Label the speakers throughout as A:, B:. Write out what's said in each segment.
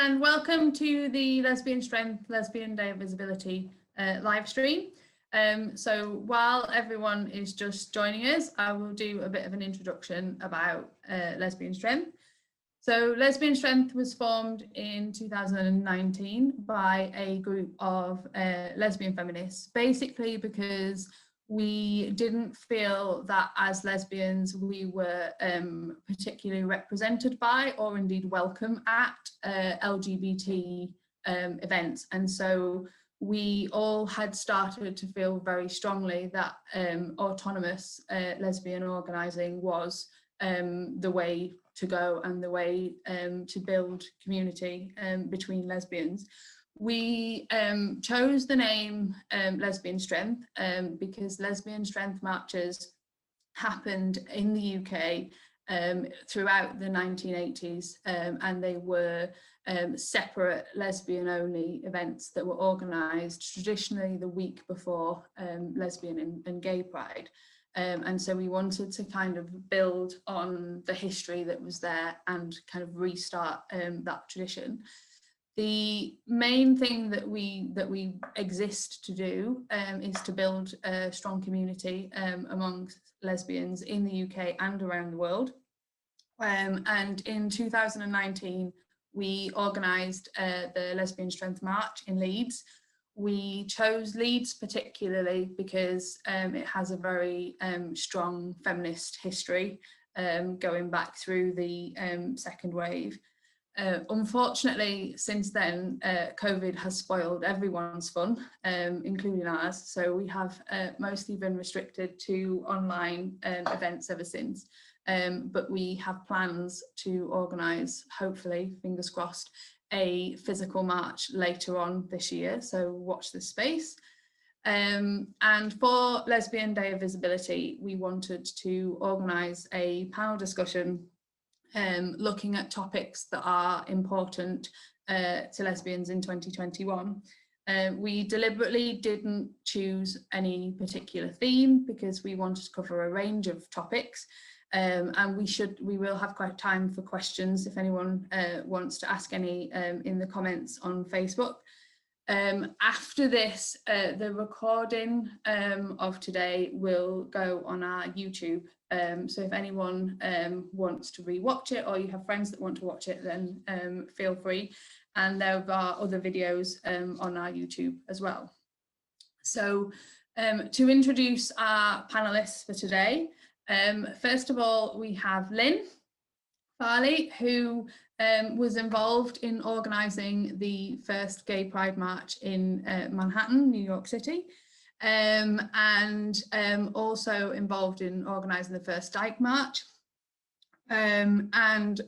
A: and welcome to the Lesbian Strength, Lesbian Day of Visibility live stream. So while everyone is just joining us, I will do a bit of an introduction about Lesbian Strength. So Lesbian Strength was formed in 2019 by a group of lesbian feminists, basically because we didn't feel that as lesbians we were particularly represented by or indeed welcome at LGBT events. And so we all had started to feel very strongly that autonomous lesbian organising was the way to go and the way to build community between lesbians. We chose the name Lesbian Strength because Lesbian Strength marches happened in the UK throughout the 1980s, and they were separate lesbian-only events that were organised traditionally the week before lesbian and gay pride. And so we wanted to kind of build on the history that was there and kind of restart that tradition. The main thing that we exist to do is to build a strong community amongst lesbians in the UK and around the world. And in 2019, we organised the Lesbian Strength March in Leeds. We chose Leeds particularly because it has a very strong feminist history going back through the second wave. Unfortunately, since then, COVID has spoiled everyone's fun, including ours. So we have mostly been restricted to online events ever since. But we have plans to organise, hopefully, fingers crossed, a physical march later on this year. So watch this space. And for Lesbian Day of Visibility, we wanted to organise a panel discussion looking at topics that are important to lesbians in 2021. We deliberately didn't choose any particular theme because we wanted to cover a range of topics, and we will have quite time for questions if anyone wants to ask any in the comments on Facebook. After this, the recording of today will go on our YouTube. So if anyone wants to rewatch it or you have friends that want to watch it, then feel free. And there are other videos on our YouTube as well. So to introduce our panelists for today, first of all, we have Lynn Farley, who was involved in organising the first Gay Pride March in Manhattan, New York City, and also involved in organising the first Dyke March. After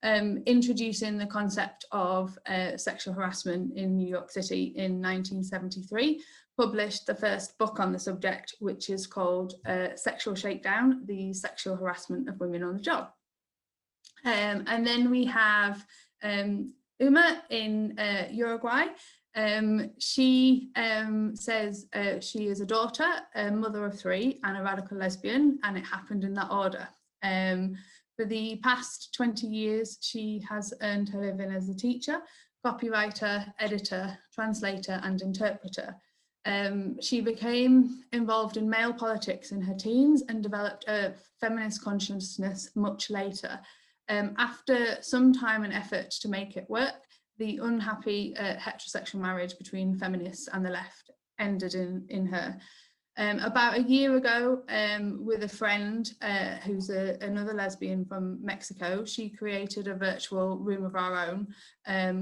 A: introducing the concept of sexual harassment in New York City in 1973, published the first book on the subject, which is called Sexual Shakedown, the Sexual Harassment of Women on the Job. And then we have Uma in Uruguay. She says she is a daughter, a mother of three, and a radical lesbian, and it happened in that order. For the past 20 years, she has earned her living as a teacher, copywriter, editor, translator, and interpreter. She became involved in male politics in her teens and developed a feminist consciousness much later. After some time and effort to make it work, the unhappy heterosexual marriage between feminists and the left ended in her. About a year ago, with a friend who's another lesbian from Mexico, she created a virtual room of our own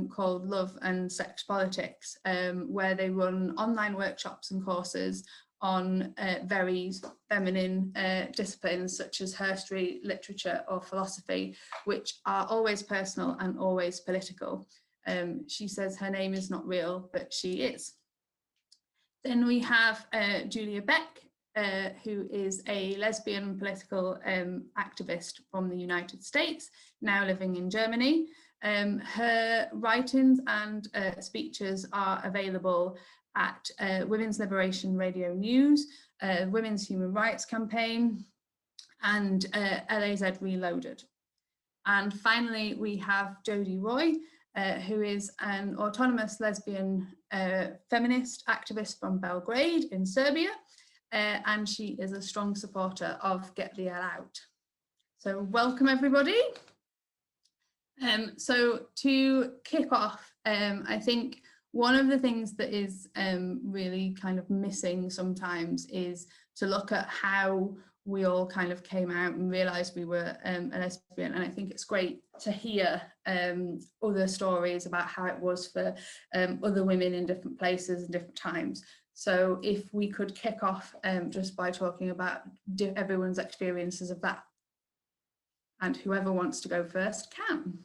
A: called Love and Sex Politics, where they run online workshops and courses on very feminine disciplines such as history, literature or philosophy, which are always personal and always political. She says her name is not real, but she is. Then we have Julia Beck, who is a lesbian political activist from the United States, now living in Germany. Her writings and speeches are available at Women's Liberation Radio News, Women's Human Rights Campaign, and LAZ Reloaded. And finally, we have Jodie Roy, who is an autonomous lesbian feminist activist from Belgrade in Serbia, and she is a strong supporter of Get the L Out. So welcome everybody. So to kick off, I think one of the things that is really kind of missing sometimes is to look at how we all kind of came out and realised we were a lesbian. And I think it's great to hear other stories about how it was for other women in different places and different times. So if we could kick off just by talking about everyone's experiences of that. And whoever wants to go first can.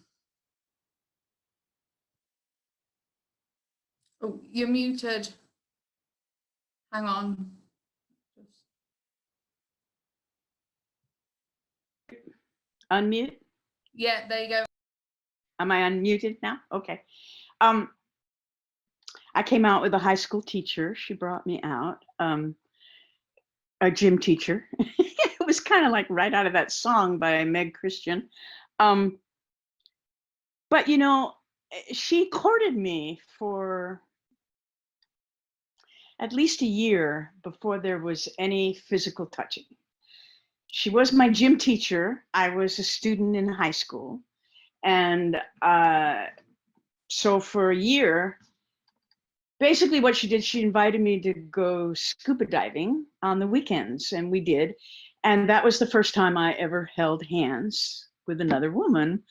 A: Oh, you're muted. Hang on.
B: Unmute?
A: Yeah, there you go.
B: Am I unmuted now? Okay. I came out with a high school teacher. She brought me out, a gym teacher. It was kind of like right out of that song by Meg Christian. But, you know, she courted me for at least a year before there was any physical touching. She was my gym teacher. I was a student in high school. And so for a year, basically what she did, she invited me to go scuba diving on the weekends, and we did. And that was the first time I ever held hands with another woman,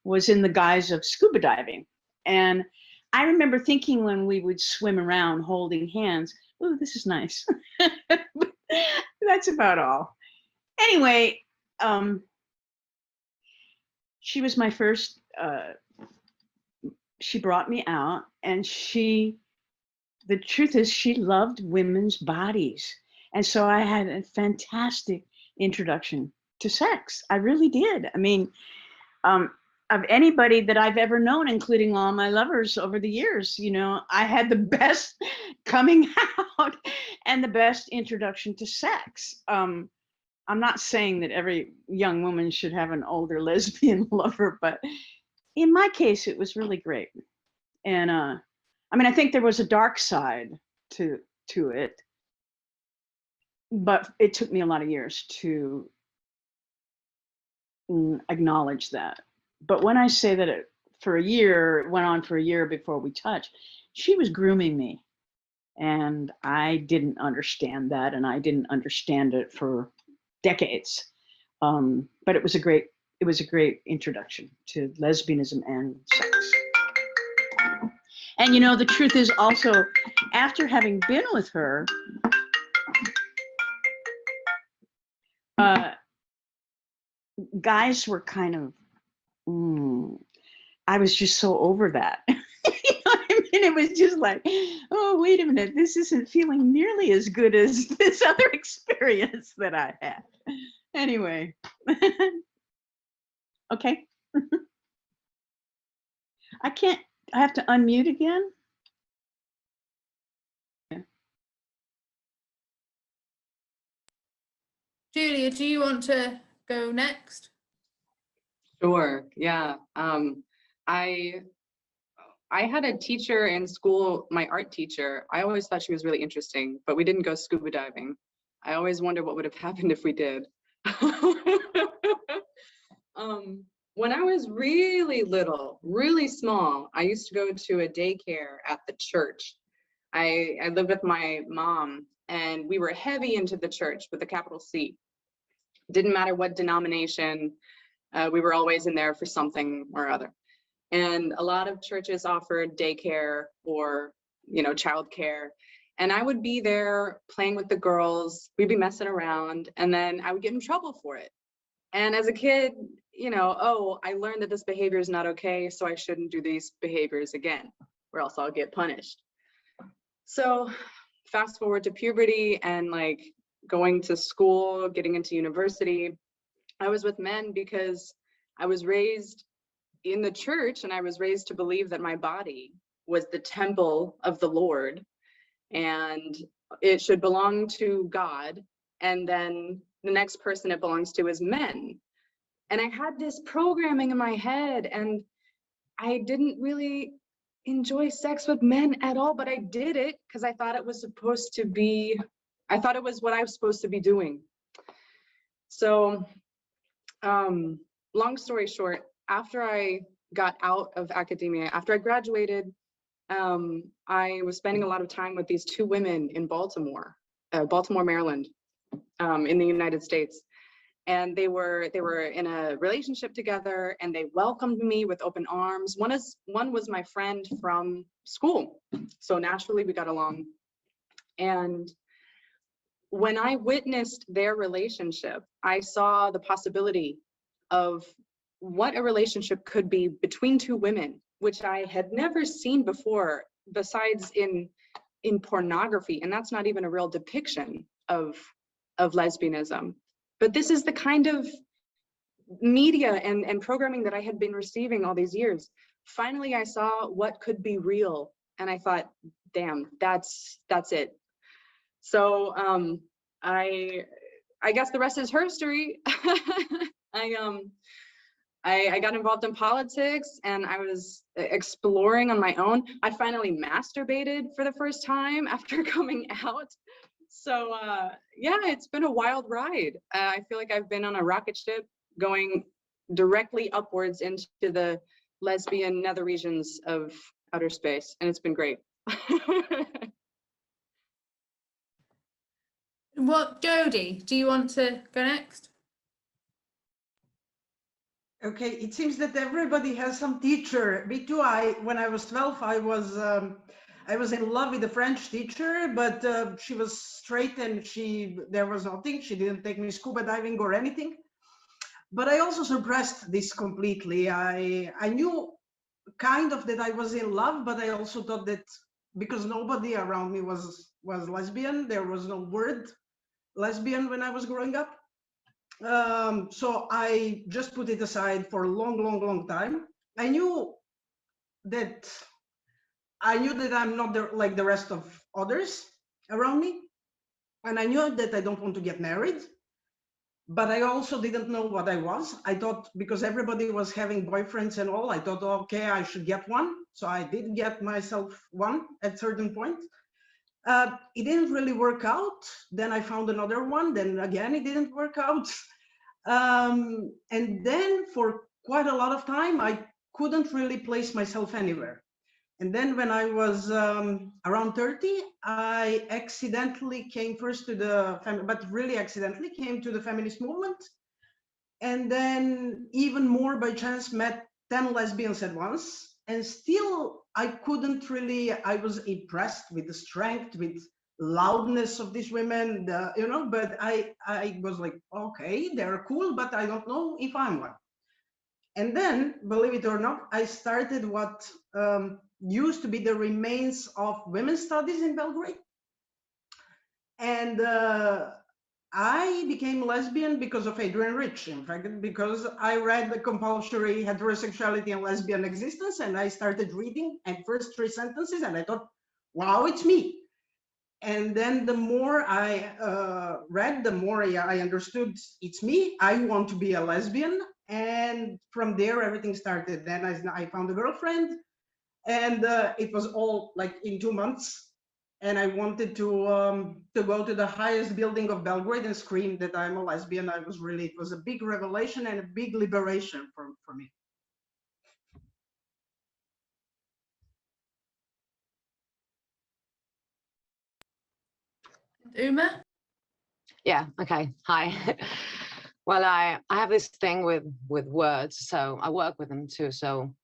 B: was in the guise of scuba diving. And I remember thinking when we would swim around holding hands, oh, this is nice. That's about all. Anyway, she was my first, she brought me out, and the truth is she loved women's bodies. And so I had a fantastic introduction to sex. I really did. I mean, of anybody that I've ever known, including all my lovers over the years, you know, I had the best coming out and the best introduction to sex. I'm not saying that every young woman should have an older lesbian lover, but in my case, it was really great. And I mean, I think there was a dark side to it, but it took me a lot of years to acknowledge that. But when I say that it went on for a year before we touched, she was grooming me. And I didn't understand that, and I didn't understand it for decades. But it was a great introduction to lesbianism and sex. And you know, the truth is also, after having been with her, guys were kind of, I was just so over that. You know what I mean? It was just like, oh, wait a minute, this isn't feeling nearly as good as this other experience that I had. Anyway, okay. I have to unmute again.
A: Julia, do you want to go next?
C: Sure, yeah. I had a teacher in school, my art teacher. I always thought she was really interesting, but we didn't go scuba diving. I always wondered what would have happened if we did. When I was really little, really small, I used to go to a daycare at the church. I lived with my mom, and we were heavy into the church with a capital C. Didn't matter what denomination, we were always in there for something or other. And a lot of churches offered daycare or, you know, childcare. And I would be there playing with the girls. We'd be messing around, and then I would get in trouble for it. And as a kid, you know, oh, I learned that this behavior is not okay, so I shouldn't do these behaviors again, or else I'll get punished. So fast forward to puberty and like going to school, getting into university, I was with men because I was raised in the church, and I was raised to believe that my body was the temple of the Lord, and it should belong to God, and then the next person it belongs to is men. And I had this programming in my head, and I didn't really enjoy sex with men at all, but I did it because I thought it was supposed to be, I thought it was what I was supposed to be doing. So, long story short, after I got out of academia, after I graduated, I was spending a lot of time with these two women in Baltimore, Maryland, in the United States. And they were in a relationship together, and they welcomed me with open arms. One was my friend from school, so naturally we got along. And when I witnessed their relationship, I saw the possibility of what a relationship could be between two women, which I had never seen before, besides in pornography. And that's not even a real depiction of lesbianism. But this is the kind of media and programming that I had been receiving all these years. Finally, I saw what could be real, and I thought, damn, that's it. So I guess the rest is history. I got involved in politics, and I was exploring on my own. I finally masturbated for the first time after coming out. So yeah, it's been a wild ride. I feel like I've been on a rocket ship going directly upwards into the lesbian nether regions of outer space, and it's been great.
A: What, Jodie, do you want to go next?
D: Okay, it seems that everybody has some teacher. Me too. When I was 12, I was in love with a French teacher, but she was straight, and there was nothing. She didn't take me scuba diving or anything. But I also suppressed this completely. I knew kind of that I was in love, but I also thought that because nobody around me was lesbian, there was no word lesbian when I was growing up. So I just put it aside for a long time. I knew that I'm not like the rest of others around me, and I knew that I don't want to get married, but I also didn't know what I was. I thought, because everybody was having boyfriends and all, I thought, okay, I should get one. So I did get myself one at a certain point. It didn't really work out. Then I found another one. Then again, it didn't work out. And then for quite a lot of time, I couldn't really place myself anywhere. And then when I was around 30, I accidentally came first to the family, but really accidentally came to the feminist movement. And then even more by chance met 10 lesbians at once. And still I couldn't really, I was impressed with the strength, with loudness of these women, but I was like, okay, they're cool, but I don't know if I'm one. And then, believe it or not, I started what used to be the remains of women's studies in Belgrade. And I became lesbian because of Adrienne Rich, in fact, because I read the compulsory heterosexuality and lesbian existence, and I started reading and first 3 sentences, and I thought, wow, it's me. And then the more I read, the more I understood it's me. I want to be a lesbian. And from there, everything started. Then I found a girlfriend, and it was all like in 2 months. And I wanted to go to the highest building of Belgrade and scream that I'm a lesbian. It was a big revelation and a big liberation for me.
A: Uma?
E: Yeah, okay. Hi. Well, I have this thing with words, so I work with them too. So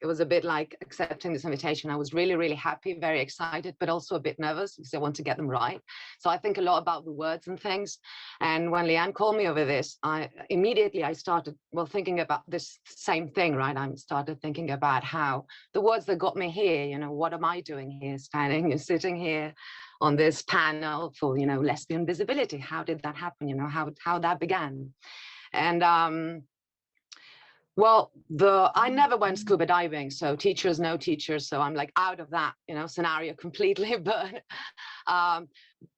E: it was a bit like accepting this invitation. I was really, really happy, very excited, but also a bit nervous because I want to get them right. So I think a lot about the words and things. And when Leanne called me over this, I immediately started, thinking about this same thing, right? I started thinking about how the words that got me here, what am I doing here, standing and sitting here on this panel for, lesbian visibility? How did that happen? How that began. And I never went scuba diving, so teachers, no teachers, so I'm like out of that, scenario completely.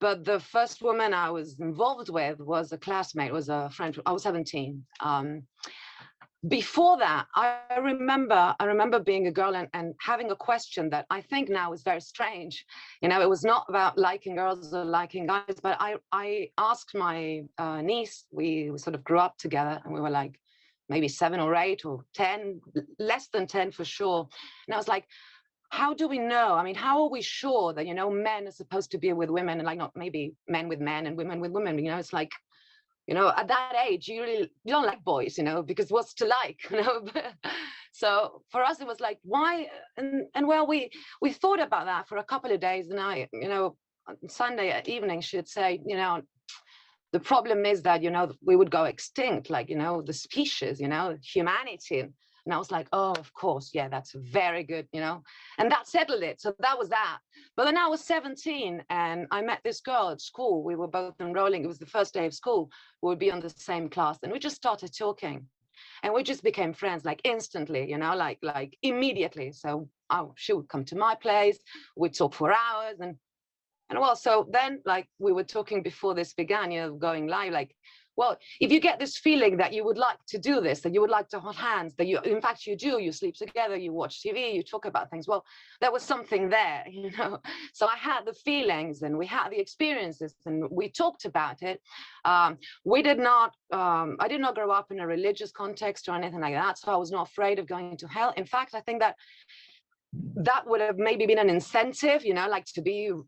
E: But the first woman I was involved with was a classmate, was a friend. I was 17. before that, I remember being a girl and having a question that I think now is very strange. You know, it was not about liking girls or liking guys, but I asked my niece, we sort of grew up together, and we were like maybe 7 or 8 or 10, less than 10 for sure. And I was like, how do we know? I mean, how are we sure that, you know, men are supposed to be with women and like not maybe men with men and women with women? You know, it's like, you know, at that age, you don't like boys, you know, because what's to like, you know? So for us, it was like, why? And well, we thought about that for a couple of days. And you know, on Sunday evening, she'd say, you know, the problem is that, you know, we would go extinct, like, you know, the species, you know, humanity. And I was like, oh, of course, yeah, that's very good, you know, and that settled it. So that was that. But then I was 17 and I met this girl at school. We were both enrolling. It was the first day of school. We would be on the same class, and we just started talking, and we just became friends, like instantly, you know, like immediately. So she would come to my place. We'd talk for hours, and well, so then, like we were talking before this began, you know, going live, like, well, if you get this feeling that you would like to do this, that you would like to hold hands, that you, in fact, you do, you sleep together, you watch TV, you talk about things, well, there was something there, you know. So I had the feelings and we had the experiences and we talked about it. We did not, I did not grow up in a religious context or anything like that, so I was not afraid of going to hell. In fact, I think that would have maybe been an incentive, you know, like to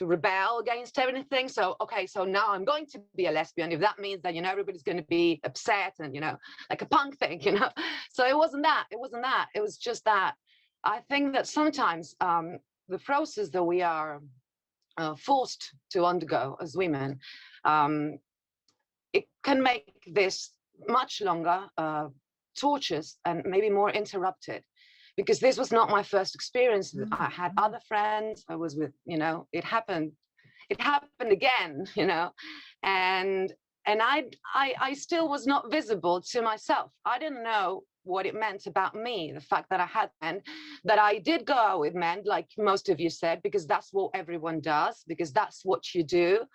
E: rebel against everything. So, okay, so now I'm going to be a lesbian, if that means that, you know, everybody's going to be upset and, you know, like a punk thing, you know. So it wasn't that. It was just that I think that sometimes the process that we are forced to undergo as women, it can make this much longer, torturous and maybe more interrupted. Because this was not my first experience. I had other friends. I was with, you know, it happened again, you know, and I still was not visible to myself. I didn't know what it meant about me, the fact that I had men, that I did go out with men, like most of you said, because that's what everyone does, because that's what you do,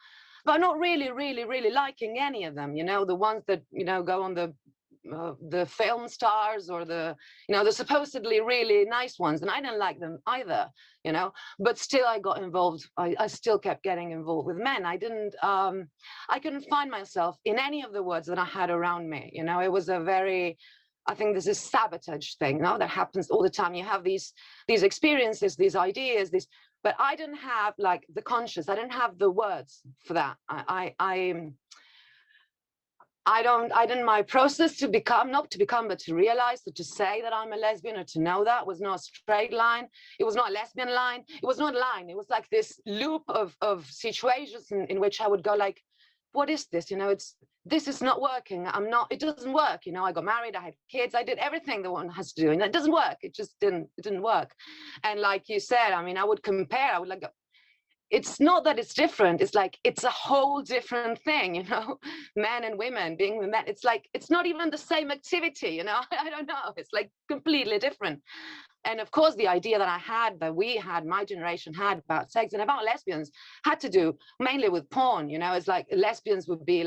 E: but not really liking any of them, you know, the ones that, you know, go on the film stars or the, you know, the supposedly really nice ones, and I didn't like them either, you know, but still I got involved. I still kept getting involved with men. I couldn't find myself in any of the words that I had around me, you know. It was a very, I think this is sabotage thing, you know, that happens all the time. You have these experiences, these ideas, but I didn't have like the conscious, I didn't have the words for that. I didn't, my process to become, not to become, but to realize, that to say that I'm a lesbian or to know that was not a straight line. It was not a lesbian line. It was not a line. It was like this loop of situations in which I would go like, what is this? You know, this is not working. It doesn't work. You know, I got married, I had kids, I did everything that one has to do, and it doesn't work. It just didn't work. And like you said, I mean, I would compare, I would like, it's not that it's different, it's like it's a whole different thing, you know. Men and women being with men, it's like it's not even the same activity, you know. I don't know, it's like completely different. And of course the idea that we had, my generation had, about sex and about lesbians had to do mainly with porn, you know. It's like lesbians would be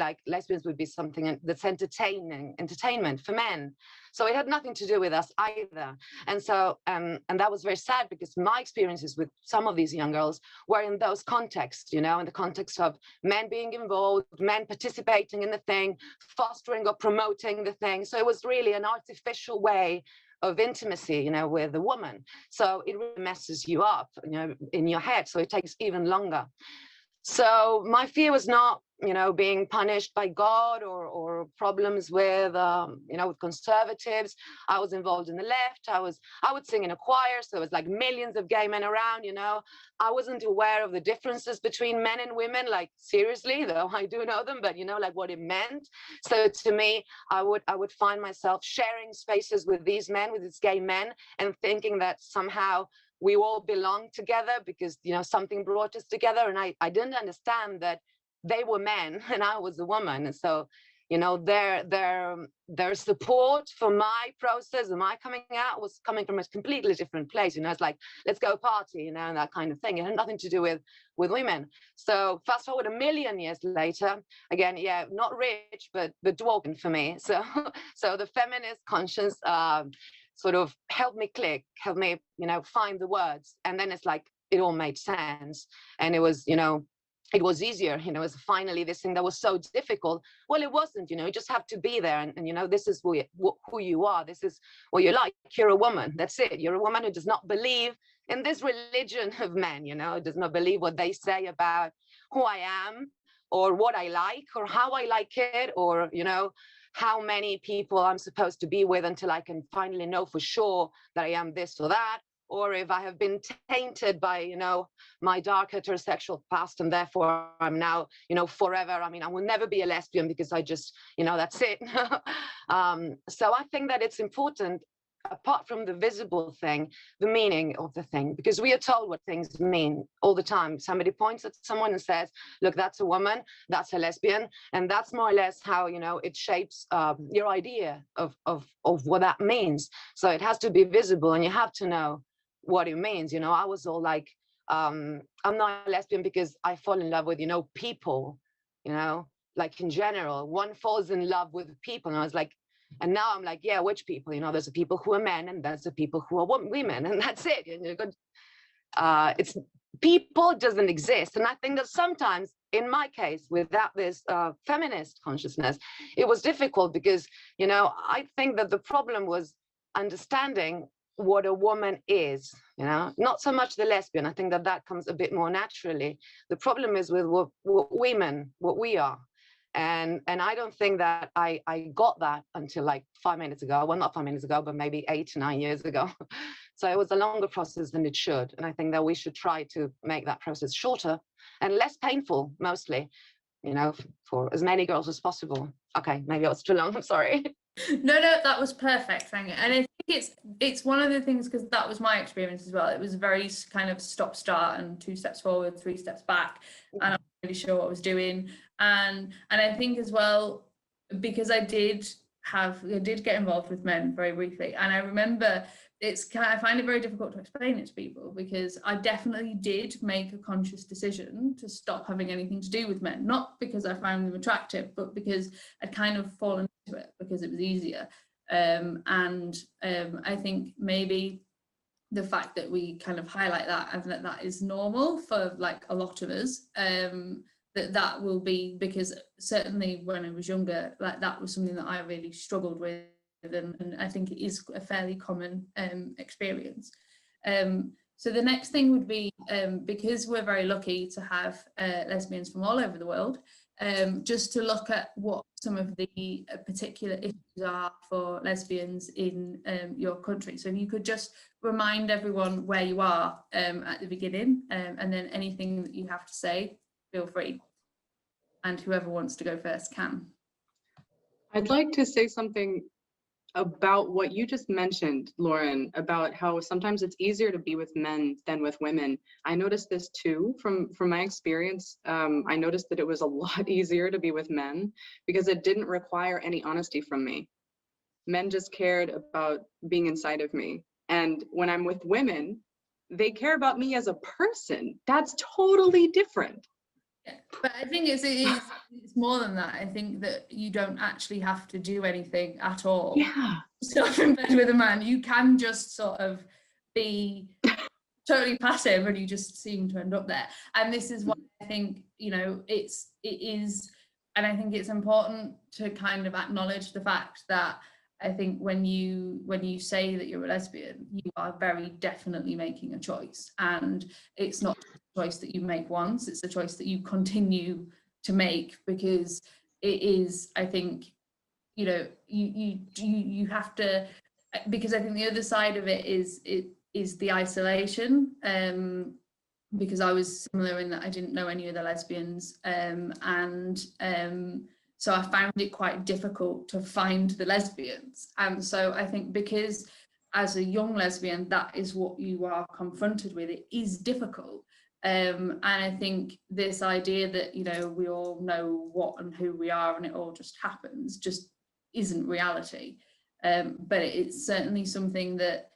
E: something that's entertainment for men. So it had nothing to do with us either. And so and that was very sad, because my experiences with some of these young girls were in those contexts, you know, in the context of men being involved, men participating in the thing, fostering or promoting the thing. So it was really an artificial way of intimacy, you know, with a woman. So it really messes you up, you know, in your head. So it takes even longer. So my fear was not, you know, being punished by God or problems with, you know, with conservatives. I was involved in the left. I would sing in a choir. So it was like millions of gay men around, you know. I wasn't aware of the differences between men and women, like seriously, though I do know them, but you know, like what it meant. So to me, I would find myself sharing spaces with these men, with these gay men, and thinking that somehow we all belong together because, you know, something brought us together. And I didn't understand that they were men and I was a woman. And so you know, their support for my process and my coming out was coming from a completely different place. You know, it's like, let's go party, you know, and that kind of thing. It had nothing to do with women. So fast forward 1,000,000 years later, again, yeah, not rich, but dwarven for me. So so the feminist conscience sort of helped me click, helped me, you know, find the words, and then it's like it all made sense. And it was, you know, it was easier, you know. It was finally this thing that was so difficult. Well, it wasn't, you know. You just have to be there, and you know, this is who you are. This is what you're like. You're a woman. That's it. You're a woman who does not believe in this religion of men, you know, does not believe what they say about who I am, or what I like, or how I like it, or, you know, how many people I'm supposed to be with until I can finally know for sure that I am this or that, or if I have been tainted by, you know, my dark heterosexual past, and therefore I'm now, you know, forever. I mean, I will never be a lesbian because I just, you know, that's it. So I think that it's important, apart from the visible thing, the meaning of the thing, because we are told what things mean all the time. Somebody points at someone and says, look, that's a woman, that's a lesbian, and that's more or less how, you know, it shapes your idea of what that means. So it has to be visible, and you have to know what it means. You know, I was all like, I'm not a lesbian because I fall in love with, you know, people, you know, like in general, one falls in love with people. And I was like, and now I'm like, yeah, which people? You know, there's the people who are men, and there's the people who are women, and that's it. And you're good. It's people doesn't exist. And I think that sometimes, in my case, without this feminist consciousness, it was difficult because, you know, I think that the problem was understanding what a woman is, you know, not so much the lesbian. I think that that comes a bit more naturally. The problem is with what women, what we are. And I don't think that I got that until like 5 minutes ago. Well, not 5 minutes ago, but maybe 8 to 9 years ago. So it was a longer process than it should. And I think that we should try to make that process shorter and less painful, mostly, you know, for as many girls as possible. Okay, maybe it was too long. I'm sorry.
A: No, that was perfect, thank you. And I think it's one of the things, because that was my experience as well. It was very kind of stop-start and 2 steps forward, 3 steps back, and I'm not really sure what I was doing. And I think as well, because I did get involved with men very briefly, and I remember I find it very difficult to explain it to people, because I definitely did make a conscious decision to stop having anything to do with men, not because I found them attractive, but because I'd kind of fallen into it because it was easier. I think maybe the fact that we kind of highlight that, and that is normal for like a lot of us, that will be, because certainly when I was younger, like that was something that I really struggled with, and I think it is a fairly common experience. So the next thing would be, because we're very lucky to have lesbians from all over the world, just to look at what some of the particular issues are for lesbians in your country. So if you could just remind everyone where you are at the beginning, and then anything that you have to say, feel free. And whoever wants to go first can.
C: I'd like to say something about what you just mentioned, Lauren, about how sometimes it's easier to be with men than with women. I noticed this too from my experience. I noticed that it was a lot easier to be with men because it didn't require any honesty from me. Men just cared about being inside of me. And when I'm with women, they care about me as a person. That's totally different.
A: Yeah, but I think it's more than that. I think that you don't actually have to do anything at all.
C: Yeah.
A: Start in bed with a man. You can just sort of be totally passive, and you just seem to end up there. And this is what I think, you know, it is, and I think it's important to kind of acknowledge the fact that I think when you say that you're a lesbian, you are very definitely making a choice, and it's not a choice that you make once, it's a choice that you continue to make, because it is, I think, you know, you have to, because I think the other side of it is the isolation, because I was similar in that I didn't know any other lesbians, so I found it quite difficult to find the lesbians. And so I think because as a young lesbian, that is what you are confronted with. It is difficult. And I think this idea that, you know, we all know what and who we are and it all just happens just isn't reality. But it's certainly something that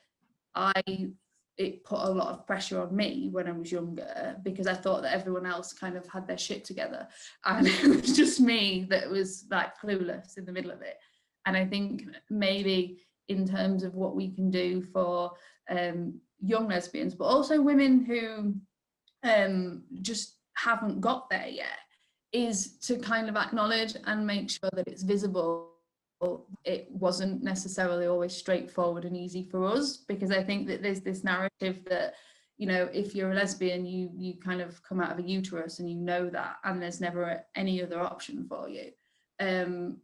A: it put a lot of pressure on me when I was younger, because I thought that everyone else kind of had their shit together and it was just me that was like clueless in the middle of it. And I think maybe in terms of what we can do for young lesbians, but also women who just haven't got there yet, is to kind of acknowledge and make sure that it's visible. It wasn't necessarily always straightforward and easy for us, because I think that there's this narrative that, you know, if you're a lesbian, you kind of come out of a uterus and you know that, and there's never any other option for you. And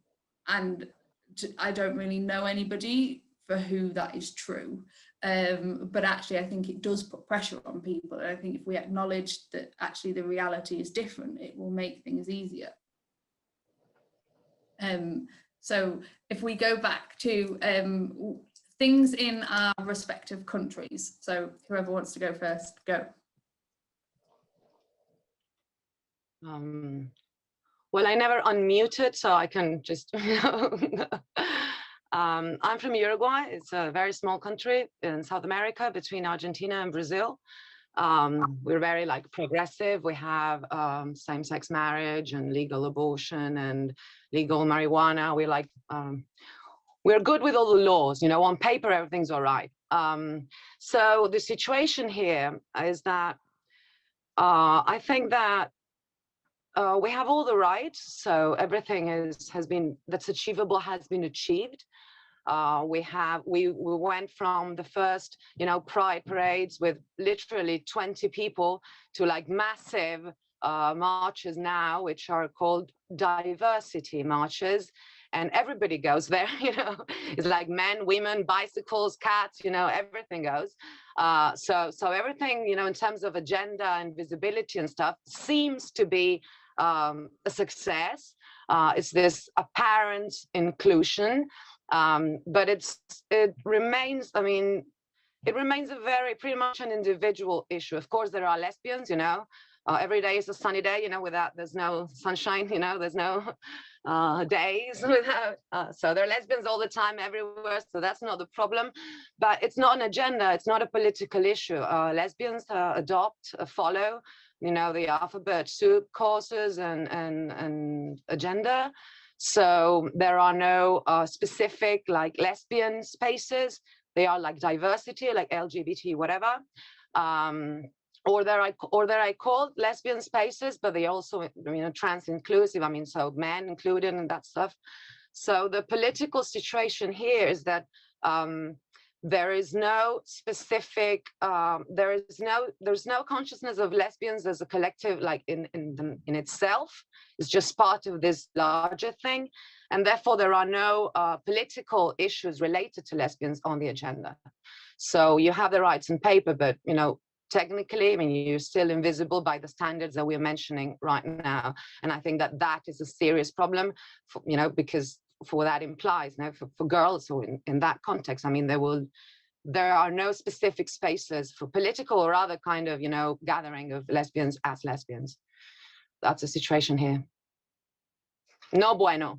A: I don't really know anybody for who that is true. But actually, I think it does put pressure on people. And I think if we acknowledge that actually the reality is different, it will make things easier. So if we go back to things in our respective countries, so whoever wants to go first, go.
E: Well, I never unmuted, so I can just, I'm from Uruguay. It's a very small country in South America between Argentina and Brazil. We're very like progressive. We have same-sex marriage and legal abortion and legal marijuana. We like, we're good with all the laws, you know, on paper, everything's all right. So the situation here is that I think that we have all the rights, so everything that's achievable has been achieved. We went from the first, you know, pride parades with literally 20 people to like massive marches now, which are called diversity marches, and everybody goes there. You know, it's like men, women, bicycles, cats, you know, everything goes. So everything, you know, in terms of agenda and visibility and stuff seems to be a success. It's this apparent inclusion, but it remains, I mean, it remains pretty much an individual issue. Of course, there are lesbians, you know, every day is a sunny day, you know, there's no sunshine, you know, there's no days without, so there are lesbians all the time everywhere, so that's not the problem. But it's not an agenda, it's not a political issue. Lesbians follow, you know, the alphabet soup courses and agenda. So there are no specific like lesbian spaces. They are like diversity, like LGBT, whatever. Or they're called lesbian spaces, but they also, you know, trans inclusive. I mean, so men included and that stuff. So the political situation here is that there is no specific, there's no consciousness of lesbians as a collective, like in itself. It's just part of this larger thing, and therefore there are no political issues related to lesbians on the agenda. So you have the rights in paper, but you know, technically, I mean, you're still invisible by the standards that we're mentioning right now, and I think that is a serious problem, you know, because for what that implies, you know, for girls, or in that context, I mean, there are no specific spaces for political or other kind of, you know, gathering of lesbians as lesbians. That's the situation here. No bueno.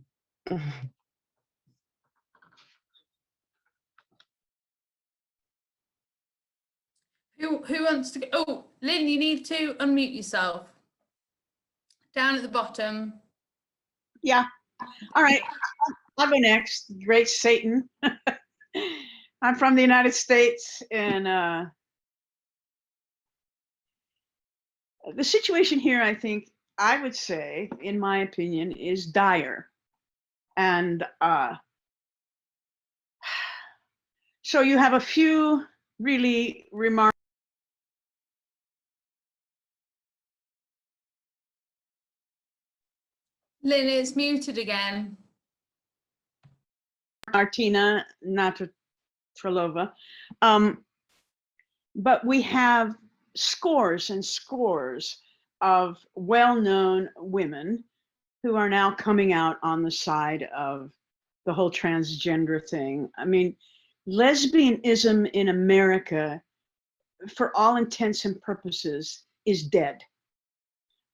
A: Who wants to go? Oh, Lynn, you need to unmute yourself. Down at the bottom.
B: Yeah. All right. I'll go next. Great Satan. I'm from the United States, and the situation here, I think, I would say, in my opinion, is dire. And so you have a few really remarkable.
A: Lynn, it's muted again.
B: Martina Navratilova. But we have scores and scores of well-known women who are now coming out on the side of the whole transgender thing. I mean, lesbianism in America, for all intents and purposes, is dead.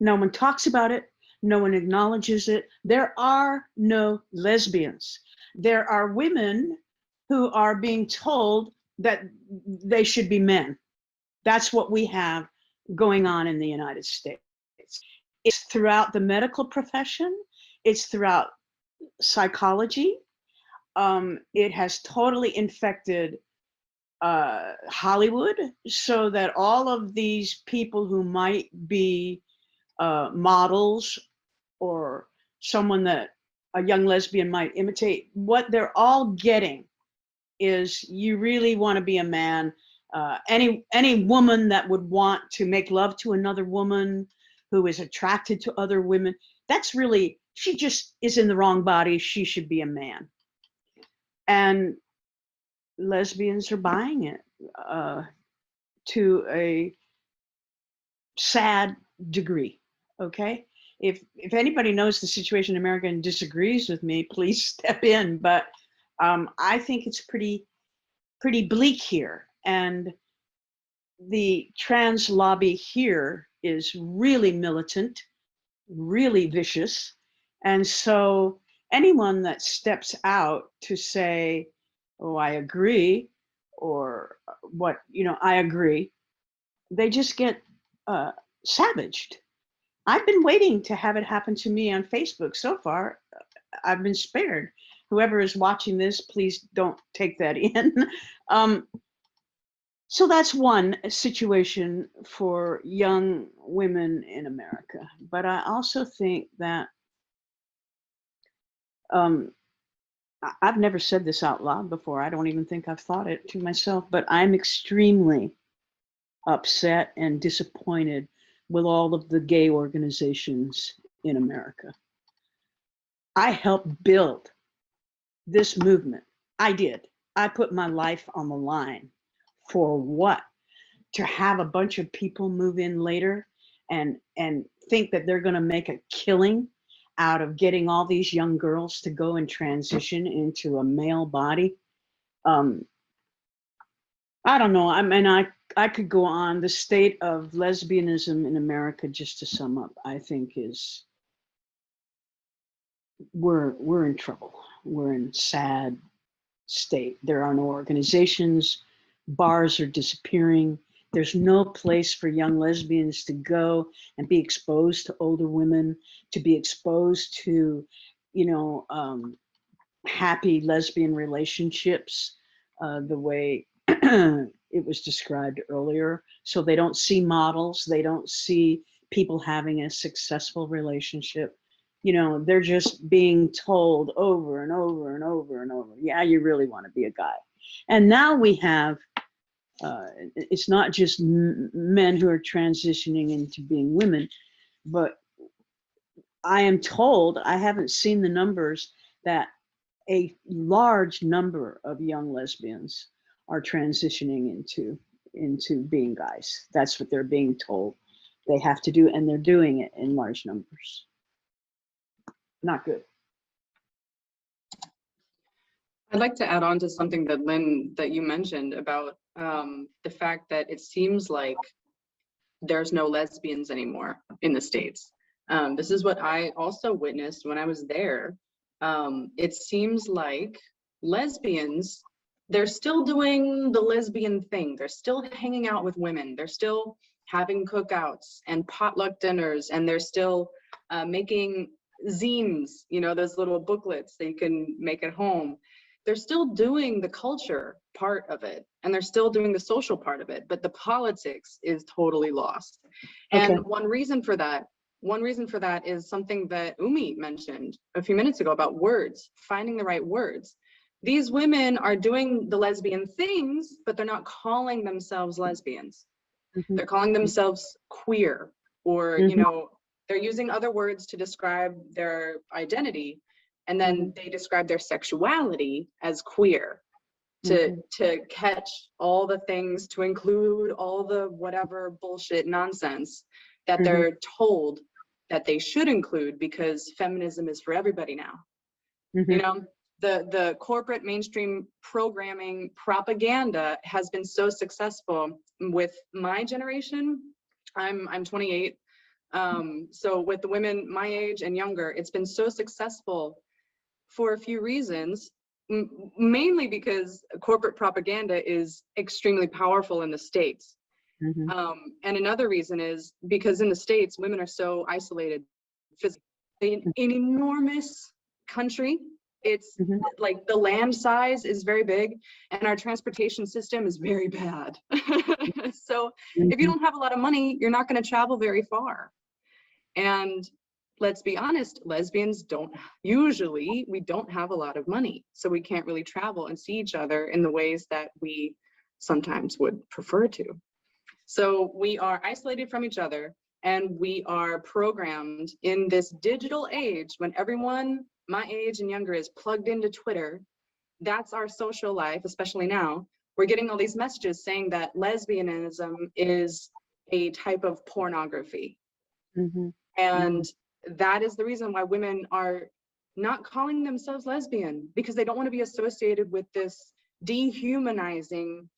B: No one talks about it. No one acknowledges it. There are no lesbians. There are women who are being told that they should be men. That's what we have going on in the United States. It's throughout the medical profession. It's throughout psychology. It has totally infected Hollywood, so that all of these people who might be models or someone that a young lesbian might imitate, what they're all getting is, you really want to be a man. Any woman that would want to make love to another woman who is attracted to other women, that's really, she just is in the wrong body. She should be a man. And lesbians are buying it to a sad degree. Okay, if anybody knows the situation in America and disagrees with me, please step in. But I think it's pretty bleak here, and the trans lobby here is really militant, really vicious, and so anyone that steps out to say, "Oh, I agree," or "What, I agree," they just get savaged. I've been waiting to have it happen to me on Facebook. So far, I've been spared. Whoever is watching this, please don't take that in. So that's one situation for young women in America. But I also think that I've never said this out loud before. I don't even think I've thought it to myself, but I'm extremely upset and disappointed with all of the gay organizations in America. I helped build this movement. I did. I put my life on the line. For what? To have a bunch of people move in later and think that they're going to make a killing out of getting all these young girls to go and transition into a male body. I don't know. I mean, I could go on. The state of lesbianism in America, just to sum up, I think is, we're in trouble. We're in sad state. There are no organizations. Bars are disappearing. There's no place for young lesbians to go and be exposed to older women, to be exposed to, happy lesbian relationships, the way it was described earlier. So they don't see models. They don't see people having a successful relationship. They're just being told over and over and over and over, yeah, you really want to be a guy. And now we have, it's not just men who are transitioning into being women, but I am told, I haven't seen the numbers, that a large number of young lesbians are transitioning into being guys. That's what they're being told they have to do, and they're doing it in large numbers. Not good.
C: I'd like to add on to something that Lynn, that you mentioned about the fact that it seems like there's no lesbians anymore in the States. This is what I also witnessed when I was there. It seems like lesbians, they're still doing the lesbian thing. They're still hanging out with women. They're still having cookouts and potluck dinners, and they're still making zines, those little booklets that you can make at home. They're still doing the culture part of it, and they're still doing the social part of it, but the politics is totally lost. And
B: Okay.
C: one reason for that is something that Umi mentioned a few minutes ago about words, finding the right words. These women are doing the lesbian things, but they're not calling themselves lesbians.
B: Mm-hmm.
C: They're calling themselves queer, or,
B: Mm-hmm.
C: they're using other words to describe their identity. And then they describe their sexuality as queer, to catch all the things, to include all the whatever bullshit nonsense that they're told that they should include, because feminism is for everybody now. The corporate mainstream programming propaganda has been so successful with my generation. I'm 28. So with the women my age and younger, it's been so successful for a few reasons, mainly because corporate propaganda is extremely powerful in the States. And another reason is because in the States, women are so isolated physically. In an enormous country, it's like the land size is very big and our transportation system is very bad. So if you don't have a lot of money, you're not going to travel very far. And let's be honest, lesbians we don't have a lot of money. So we can't really travel and see each other in the ways that we sometimes would prefer to. So we are isolated from each other, and we are programmed in this digital age when everyone my age and younger is plugged into Twitter. That's our social life, especially now. We're getting all these messages saying that lesbianism is a type of pornography. And that is the reason why women are not calling themselves lesbian, because they don't want to be associated with this dehumanizing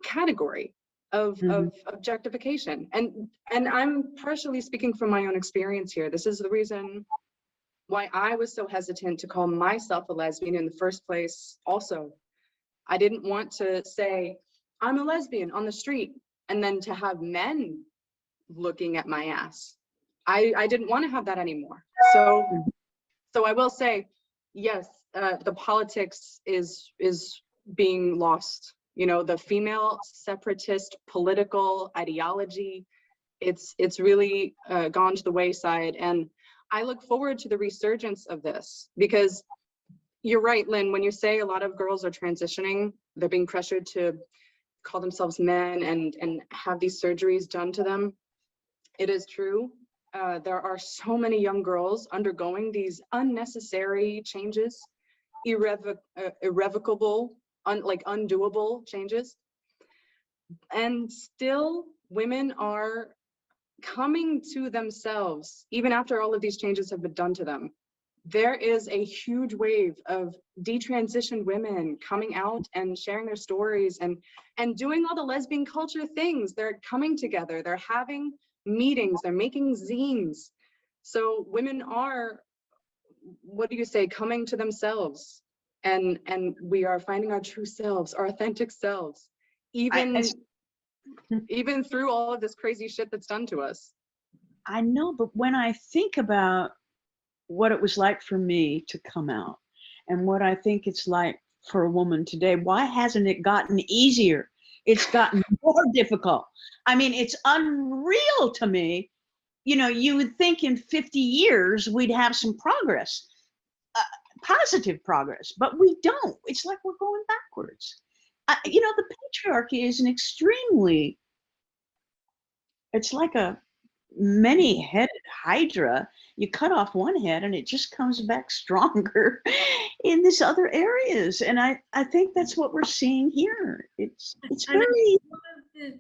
C: category of objectification. And I'm partially speaking from my own experience here. This is the reason why I was so hesitant to call myself a lesbian in the first place. Also, I didn't want to say I'm a lesbian on the street and then to have men looking at my ass. I didn't want to have that anymore. So I will say, yes, the politics is being lost. You know, the female separatist political ideology, it's really gone to the wayside. And I look forward to the resurgence of this, because you're right, Lynn, when you say a lot of girls are transitioning, they're being pressured to call themselves men and have these surgeries done to them. It is true. There are so many young girls undergoing these unnecessary changes, irrevocable, undoable changes. And still, women are coming to themselves, even after all of these changes have been done to them. There is a huge wave of detransitioned women coming out and sharing their stories and doing all the lesbian culture things. They're coming together, they're having meetings, they're making zines. So women are, what do you say, coming to themselves, and we are finding our true selves, our authentic selves, even through all of this crazy shit that's done to us.
B: I know, but when I think about what it was like for me to come out and what I think it's like for a woman today, why hasn't it gotten easier? It's gotten more difficult. I mean, it's unreal to me. You know, you would think in 50 years we'd have some progress, positive progress, but we don't. It's like we're going backwards. You know, the patriarchy is an extremely, it's like a many-headed hydra. You cut off one head and it just comes back stronger in these other areas. And I think that's what we're seeing here. It's very...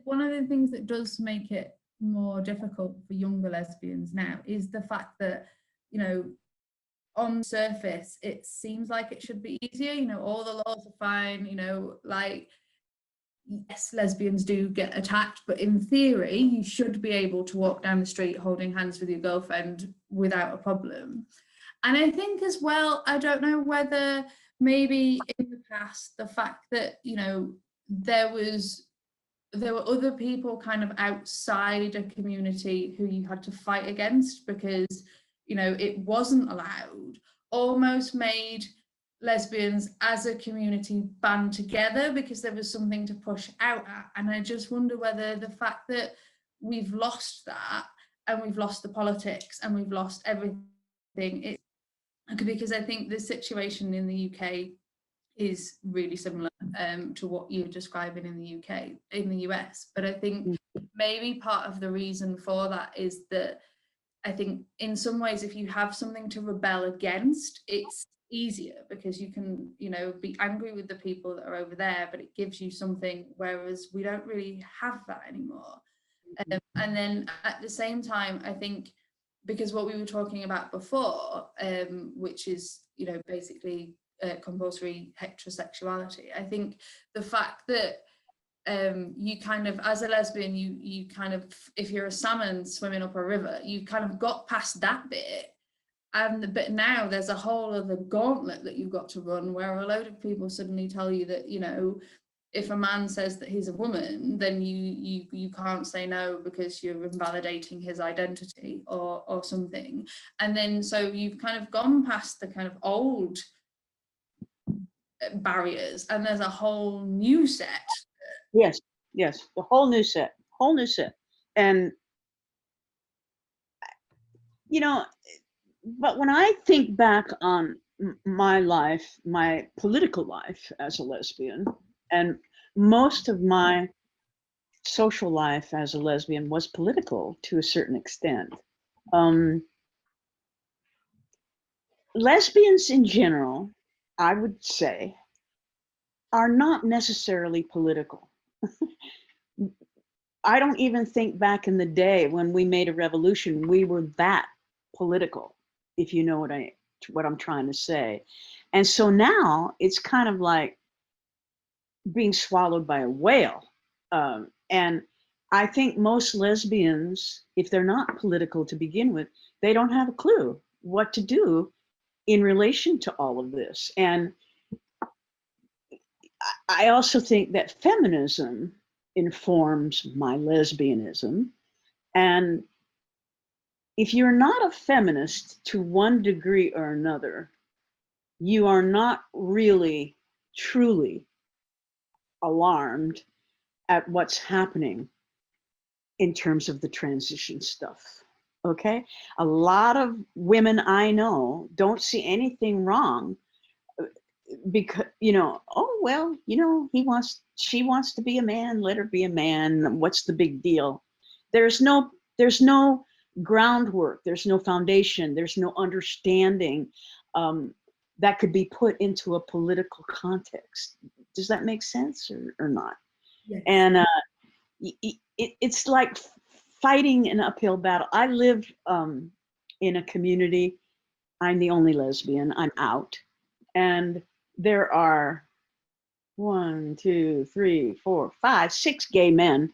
A: One of the things that does make it more difficult for younger lesbians now is the fact that, you know, on surface, it seems like it should be easier. You know, all the laws are fine, you know, like, yes, lesbians do get attacked, but in theory, you should be able to walk down the street holding hands with your girlfriend without a problem. And I think as well, I don't know whether maybe in the past, the fact that, you know, there were other people kind of outside a community who you had to fight against because, you know, it wasn't allowed, almost made lesbians as a community band together because there was something to push out at. And I just wonder whether the fact that we've lost that and we've lost the politics and we've lost everything, because I think the situation in the UK is really similar to what you're describing in the US. But I think maybe part of the reason for that is that I think in some ways, if you have something to rebel against, it's easier because you can, you know, be angry with the people that are over there, but it gives you something, whereas we don't really have that anymore. And then at the same time, I think because what we were talking about before, which is, you know, basically compulsory heterosexuality, I think the fact that you kind of, as a lesbian, you kind of, if you're a salmon swimming up a river, you kind of got past that bit. But now there's a whole other gauntlet that you've got to run, where a load of people suddenly tell you that, you know, if a man says that he's a woman, then you can't say no because you're invalidating his identity or something. And then so you've kind of gone past the kind of old barriers, and there's a whole new set.
B: Yes, the whole new set. And, you know, but when I think back on my life, my political life as a lesbian, and most of my social life as a lesbian was political to a certain extent. Lesbians in general, I would say, are not necessarily political. I don't even think back in the day when we made a revolution, we were that political, if you know what I'm trying to say. And so now it's kind of like being swallowed by a whale. And I think most lesbians, if they're not political to begin with, they don't have a clue what to do in relation to all of this. And I also think that feminism informs my lesbianism. And if you're not a feminist to one degree or another, you are not really, truly alarmed at what's happening in terms of the transition stuff. Okay? A lot of women I know don't see anything wrong because, you know, oh, well, you know, she wants to be a man, let her be a man. What's the big deal? There's no groundwork, there's no foundation, there's no understanding that could be put into a political context. Does that make sense or not?
A: Yes.
B: And it's like fighting an uphill battle. I live in a community. I'm the only lesbian. I'm out. And there are 1, 2, 3, 4, 5, 6 gay men.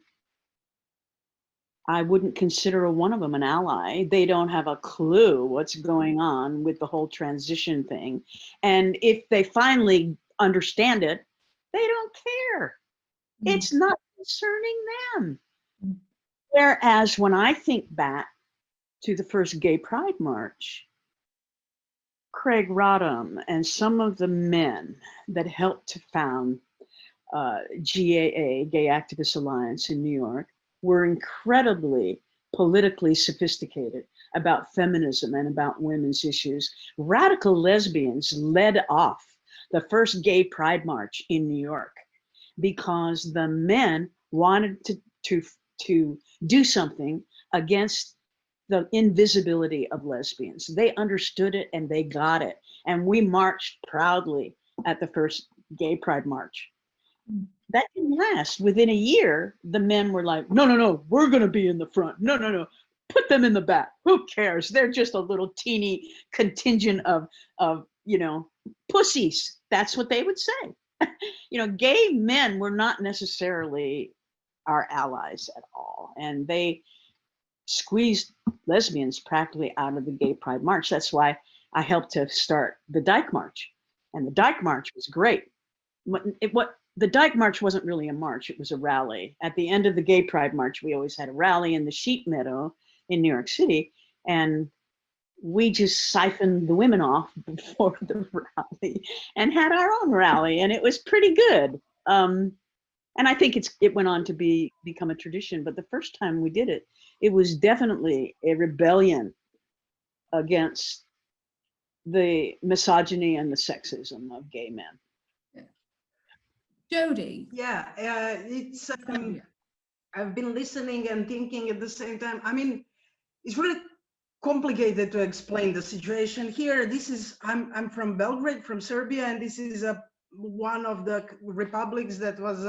B: I wouldn't consider one of them an ally. They don't have a clue what's going on with the whole transition thing. And if they finally understand it, they don't care. It's not concerning them. Whereas when I think back to the first Gay Pride March, Craig Rodham and some of the men that helped to found GAA, Gay Activist Alliance in New York, were incredibly politically sophisticated about feminism and about women's issues. Radical lesbians led off the first Gay Pride March in New York because the men wanted to do something against the invisibility of lesbians. They understood it and they got it. And we marched proudly at the first Gay Pride March. That didn't last. Within a year, the men were like, no, we're going to be in the front. No, put them in the back. Who cares? They're just a little teeny contingent of you know, pussies. That's what they would say. You know, gay men were not necessarily our allies at all. And they squeezed lesbians practically out of the Gay Pride March. That's why I helped to start the Dyke March. And the Dyke March was great. The Dyke March wasn't really a march, it was a rally. At the end of the Gay Pride March, we always had a rally in the Sheep Meadow in New York City. And we just siphoned the women off before the rally and had our own rally. And it was pretty good. And I think it went on to become a tradition. But the first time we did it, it was definitely a rebellion against the misogyny and the sexism of gay men.
A: Jody.
D: Yeah, it's I've been listening and thinking at the same time. I mean, it's really complicated to explain the situation here. I'm from Belgrade, from Serbia, and this is one of the republics that was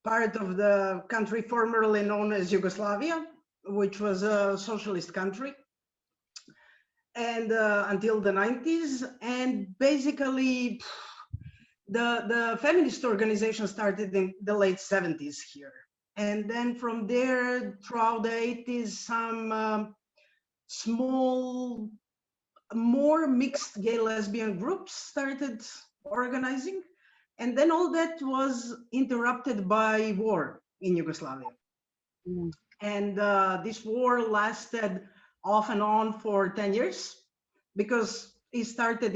D: part of the country formerly known as Yugoslavia, which was a socialist country, and until the 90s. And basically, the feminist organization started in the late 70s here. And then from there, throughout the 80s, some small, more mixed gay lesbian groups started organizing. And then all that was interrupted by war in Yugoslavia.
B: Mm.
D: And this war lasted off and on for 10 years because it started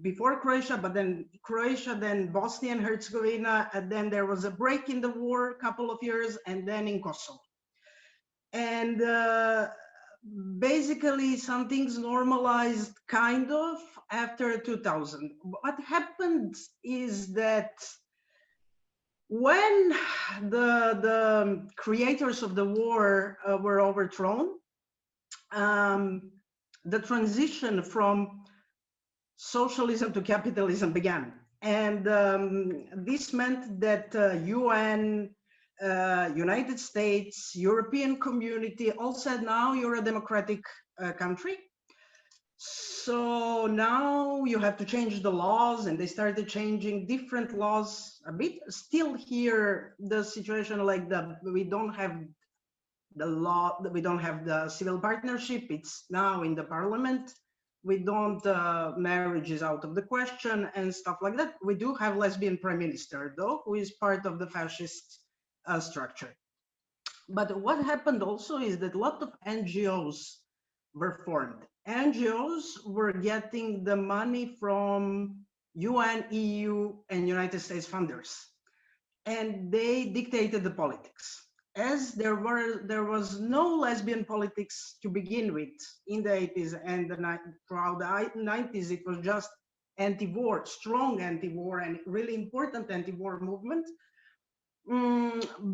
D: before Croatia, but then Croatia, then Bosnia and Herzegovina, and then there was a break in the war, a couple of years, and then in Kosovo. And basically some things normalized kind of after 2000. What happened is that when the creators of the war were overthrown, the transition from socialism to capitalism began. And this meant that UN, United States, European community all said, now you're a democratic country. So now you have to change the laws, and they started changing different laws a bit. Still here, the situation like we don't have the law, we don't have the civil partnership. It's now in the parliament. We don't, marriage is out of the question and stuff like that. We do have lesbian prime minister though, who is part of the fascist structure. But what happened also is that a lot of NGOs were formed. NGOs were getting the money from UN, EU, and United States funders, and they dictated the politics. As there was no lesbian politics to begin with in the 80s and throughout the 90s, it was just anti-war, strong anti-war, and really important anti-war movement.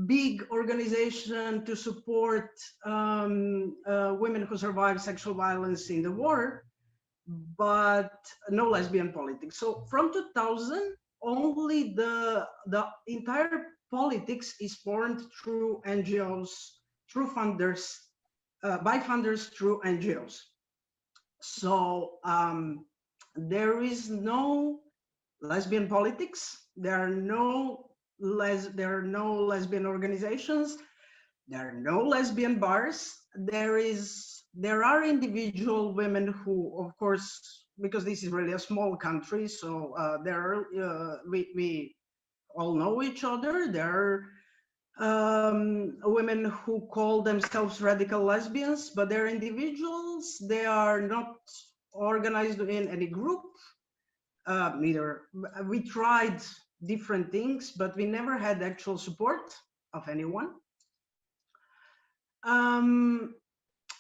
D: Big organization to support women who survived sexual violence in the war, but no lesbian politics. So from 2000, only the entire politics is formed through NGOs, through funders, by funders through NGOs. So there is no lesbian politics. There are no lesbian organizations. There are no lesbian bars. There are individual women who, of course, because this is really a small country, so we all know each other. There are women who call themselves radical lesbians, but they're individuals. They are not organized in any group. Neither. We tried different things, but we never had actual support of anyone.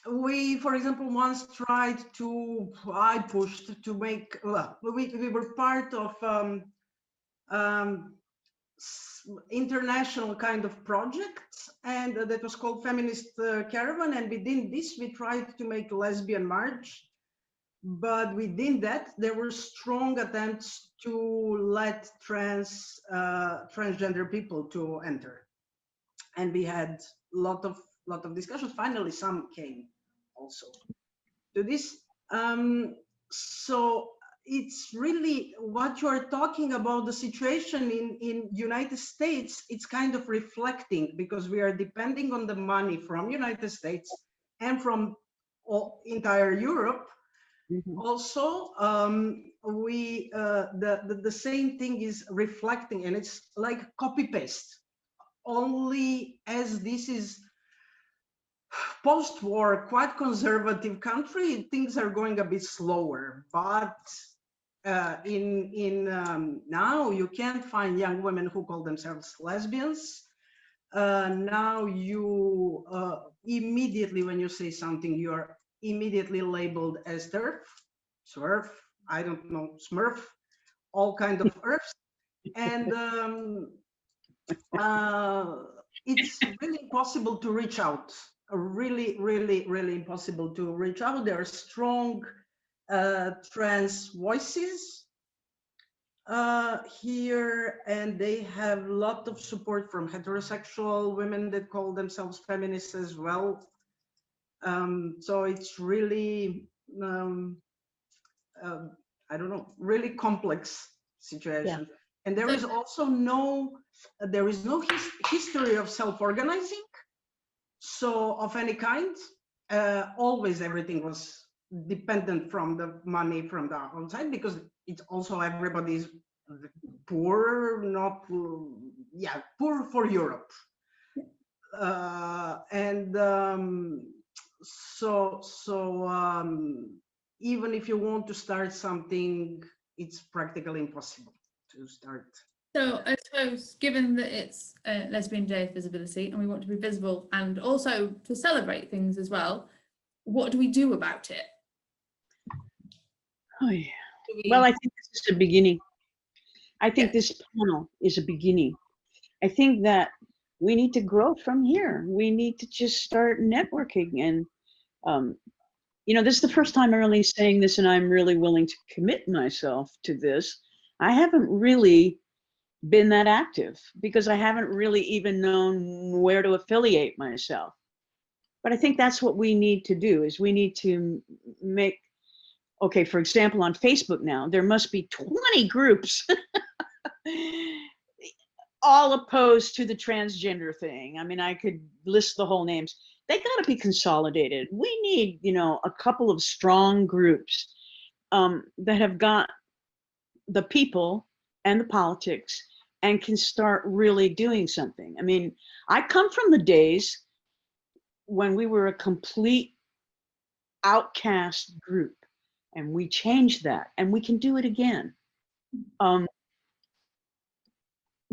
D: We, for example, once tried to, I pushed to make, well, we were part of international kind of projects, and that was called Feminist Caravan, and within this we tried to make a lesbian march, but within that there were strong attempts to let transgender people to enter, and we had a lot of discussions. Finally some came also to this. So it's really what you're talking about, the situation in United States, it's kind of reflecting, because we are depending on the money from United States and from entire Europe. Mm-hmm. Also, the same thing is reflecting, and it's like copy paste. Only as this is post-war, quite conservative country, things are going a bit slower. But now you can't find young women who call themselves lesbians. Now you immediately, when you say something, you are immediately labeled as TERF, SWERF, I don't know, Smurf, all kind of earths. And it's really impossible to reach out. Really impossible to reach out. There are strong trans voices here, and they have a lot of support from heterosexual women that call themselves feminists as well. So it's really, I don't know, really complex situation. And there is also no history of self-organizing, so of any kind. Always everything was dependent from the money from the outside, because it's also everybody's poor, not poor for Europe. Even if you want to start something, it's practically impossible to start.
A: So I suppose, given that it's Lesbian Day of Visibility and we want to be visible and also to celebrate things as well, what do we do about it?
B: Oh, yeah. Well, I think this is a beginning. I think this panel is a beginning. I think that we need to grow from here. We need to just start networking. And, this is the first time I'm really saying this, and I'm really willing to commit myself to this. I haven't really been that active because I haven't really even known where to affiliate myself. But I think that's what we need to do, is we need to make, okay, for example, on Facebook now, there must be 20 groups all opposed to the transgender thing. I mean, I could list the whole names. They got to be consolidated. We need, a couple of strong groups that have got the people and the politics and can start really doing something. I mean, I come from the days when we were a complete outcast group, and we changed that, and we can do it again.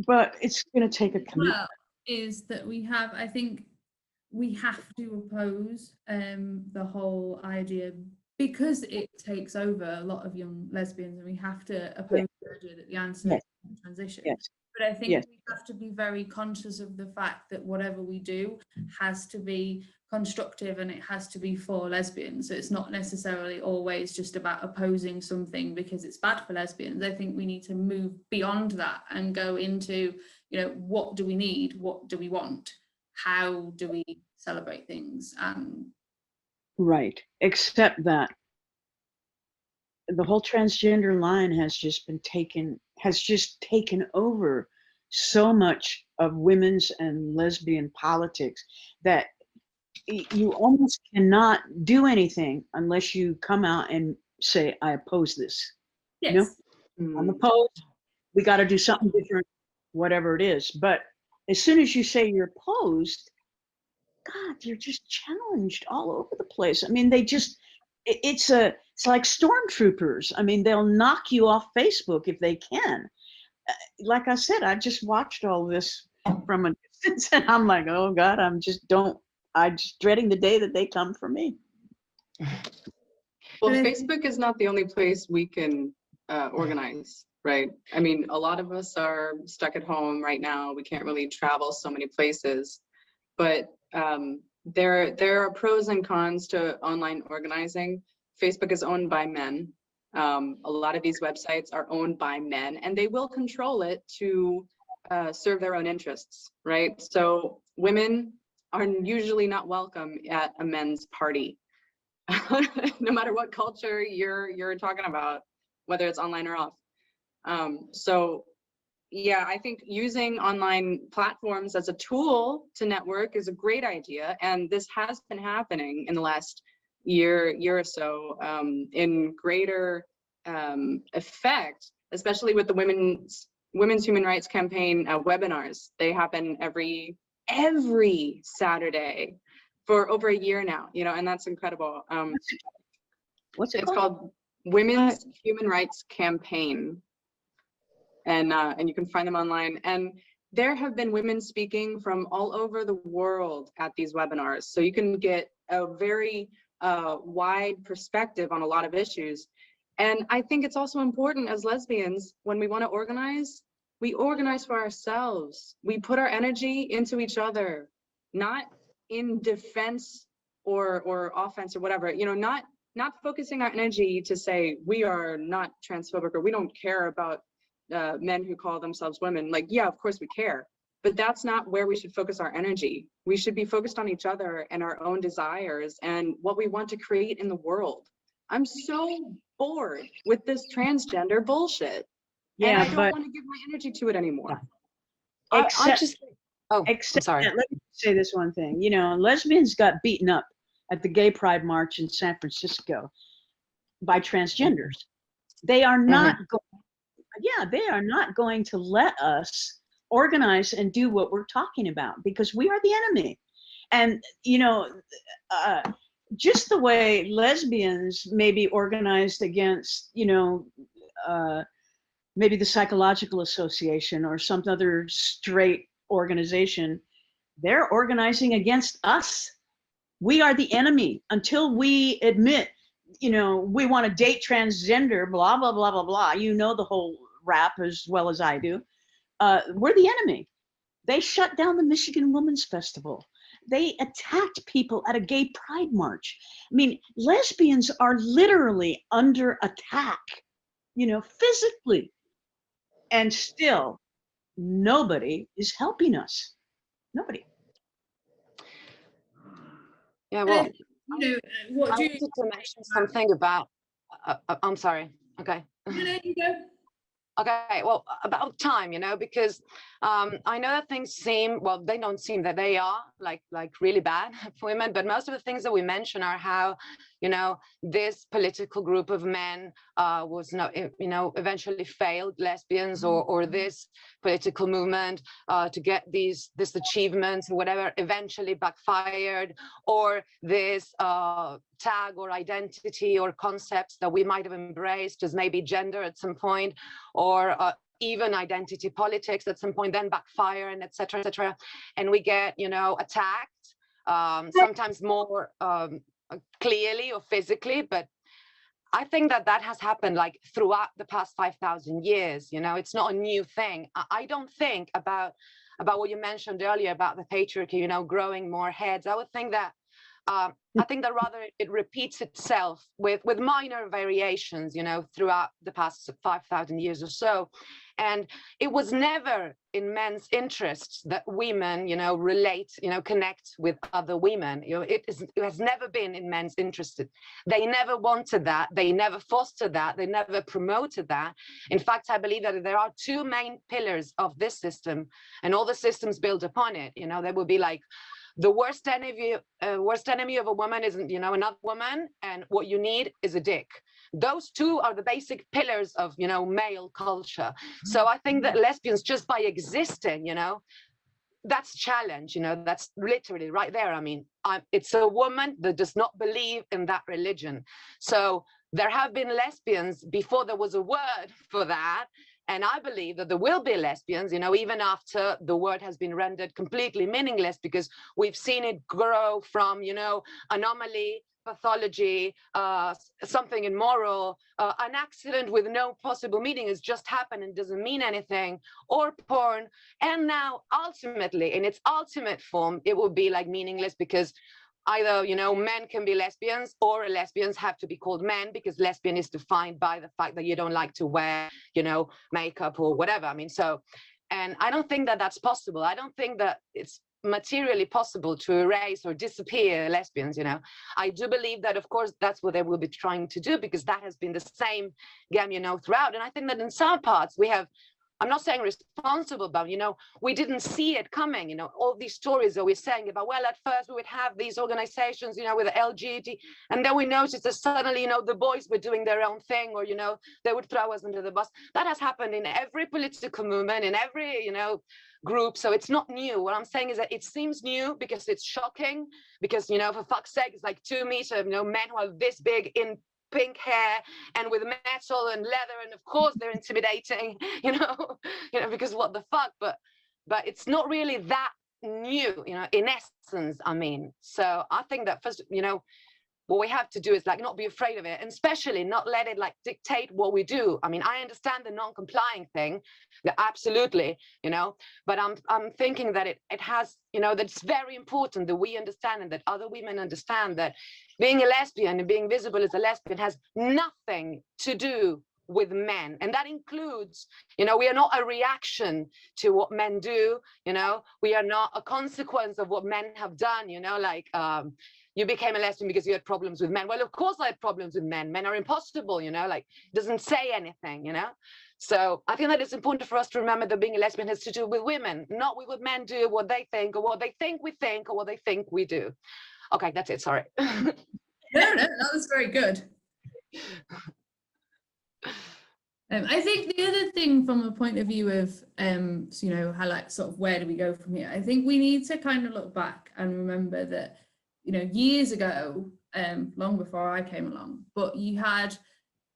B: But it's going to take a commitment.
A: Well, is that I think we have to oppose the whole idea, because it takes over a lot of young lesbians, and we have to oppose the idea that the answer is transition. But I think we have to be very conscious of the fact that whatever we do has to be constructive, and it has to be for lesbians. So it's not necessarily always just about opposing something because it's bad for lesbians. I think we need to move beyond that and go into, what do we need? What do we want? How do we celebrate things?
B: Right. Except that the whole transgender line has just taken over so much of women's and lesbian politics that you almost cannot do anything unless you come out and say, I oppose this.
A: Yes.
B: I'm opposed. We got to do something different, whatever it is. But as soon as you say you're opposed, God, you're just challenged all over the place. I mean, it's like stormtroopers. I mean, they'll knock you off Facebook if they can. Like I said, I just watched all this from a distance, and I'm like, oh God, I'm just dreading the day that they come for me.
C: Well, Facebook is not the only place we can organize, right? I mean, a lot of us are stuck at home right now. We can't really travel so many places, but there are pros and cons to online organizing. Facebook is owned by men. A lot of these websites are owned by men, and they will control it to serve their own interests, right? So women are usually not welcome at a men's party, no matter what culture you're talking about, whether it's online or off. So yeah, I think using online platforms as a tool to network is a great idea, and this has been happening in the last year or so in greater effect, especially with the women's human rights campaign webinars. They happen every Saturday for over a year now, and that's incredible.
B: What's it
C: it's called Women's Human Rights Campaign, and you can find them online. And there have been women speaking from all over the world at these webinars, so you can get a very wide perspective on a lot of issues. And I think it's also important as lesbians, when we want to organize, we organize for ourselves. We put our energy into each other, not in defense or offense or whatever, not focusing our energy to say we are not transphobic or we don't care about men who call themselves women. Like, yeah, of course we care, but that's not where we should focus our energy. We should be focused on each other and our own desires and what we want to create in the world. I'm so bored with this transgender bullshit.
B: Yeah,
C: I don't
B: but
C: want to give my energy to it anymore.
E: I
B: except,
E: just, oh, I'm
B: except
E: sorry.
B: that, let me say this one thing. You know, lesbians got beaten up at the Gay Pride March in San Francisco by transgenders. They are not they are not going to let us organize and do what we're talking about, because we are the enemy. And, you know, just the way lesbians may be organized against, you know, maybe the Psychological Association or some other straight organization, they're organizing against us. We are the enemy until we admit, you know, we want to date transgender, blah, blah, blah, blah, blah. You know the whole rap as well as I do. We're the enemy. They shut down the Michigan Women's Festival. They attacked people at a gay pride march. I mean, lesbians are literally under attack, you know, physically. And still, nobody is helping us. Nobody.
E: Yeah, well,
A: You know, what
E: I
A: do you
E: wanted to mention something about, I'm sorry. Okay.
A: you know, you go.
E: Okay, well, about time, you know, because I know that things seem, well, they don't seem that they are like really bad for women, but most of the things that we mention are how, you know, this political group of men was not, you know, eventually failed lesbians, or this political movement to get this achievements or whatever eventually backfired, or this tag or identity or concepts that we might have embraced as maybe gender at some point, or even identity politics at some point, then backfire, and etc., etc. And we get, you know, attacked, sometimes more clearly or physically, but I think that has happened like throughout the past 5,000 years. You know, it's not a new thing. I don't think about what you mentioned earlier about the patriarchy, you know, growing more heads. I would think that I think that rather it repeats itself with minor variations, you know, throughout the past 5,000 years or so. And it was never in men's interests that women, you know, relate, you know, connect with other women. You know, it has never been in men's interest. They never wanted that. They never fostered that. They never promoted that. In fact, I believe that there are two main pillars of this system, and all the systems built upon it. You know, there will be like, the worst enemy of a woman isn't, you know, another woman, and what you need is a dick. Those two are the basic pillars of, you know, male culture. So I think that lesbians, just by existing, you know, that's challenge, you know, that's literally right there. I mean, it's a woman that does not believe in that religion. So there have been lesbians before there was a word for that. And I believe that there will be lesbians, you know, even after the word has been rendered completely meaningless, because we've seen it grow from, you know, anomaly, pathology, something immoral, an accident with no possible meaning has just happened and doesn't mean anything, or porn. And now ultimately, in its ultimate form, it will be like meaningless, because either, you know, men can be lesbians, or lesbians have to be called men, because lesbian is defined by the fact that you don't like to wear, you know, makeup or whatever. I mean, so, and I don't think that that's possible. I don't think that it's materially possible to erase or disappear lesbians, you know. I do believe that, of course, that's what they will be trying to do, because that has been the same game, you know, throughout. And I think that in some parts we have, I'm not saying responsible, but, you know, we didn't see it coming, you know, all these stories that we're saying about, well, at first we would have these organizations, you know, with the LGBT, and then we noticed that suddenly, you know, the boys were doing their own thing, or, you know, they would throw us under the bus. That has happened in every political movement, in every, you know, group. So it's not new. What I'm saying is that it seems new because it's shocking, because, you know, for fuck's sake, it's like 2 meters, you know, men who are this big in pink hair and with metal and leather, and of course they're intimidating, you know, because what the fuck. But it's not really that new, you know, in essence. I mean, so I think that first, you know, what we have to do is like not be afraid of it, and especially not let it like dictate what we do. I mean, I understand the non-complying thing, absolutely, you know, but I'm thinking that it has, you know, that it's very important that we understand, and that other women understand, that being a lesbian and being visible as a lesbian has nothing to do with men, and that includes, you know, we are not a reaction to what men do, you know, we are not a consequence of what men have done, you know, like you became a lesbian because you had problems with men. Well, of course I had problems with men. Men are impossible, you know, like it doesn't say anything, you know. So I think that it's important for us to remember that being a lesbian has to do with women, not with what men do, what they think, or what they think we think, or what they think we do. Okay, that's it, sorry.
A: No, that was very good. I think the other thing from a point of view of, so, you know, how like sort of where do we go from here? I think we need to kind of look back and remember that, you know, years ago, long before I came along, but you had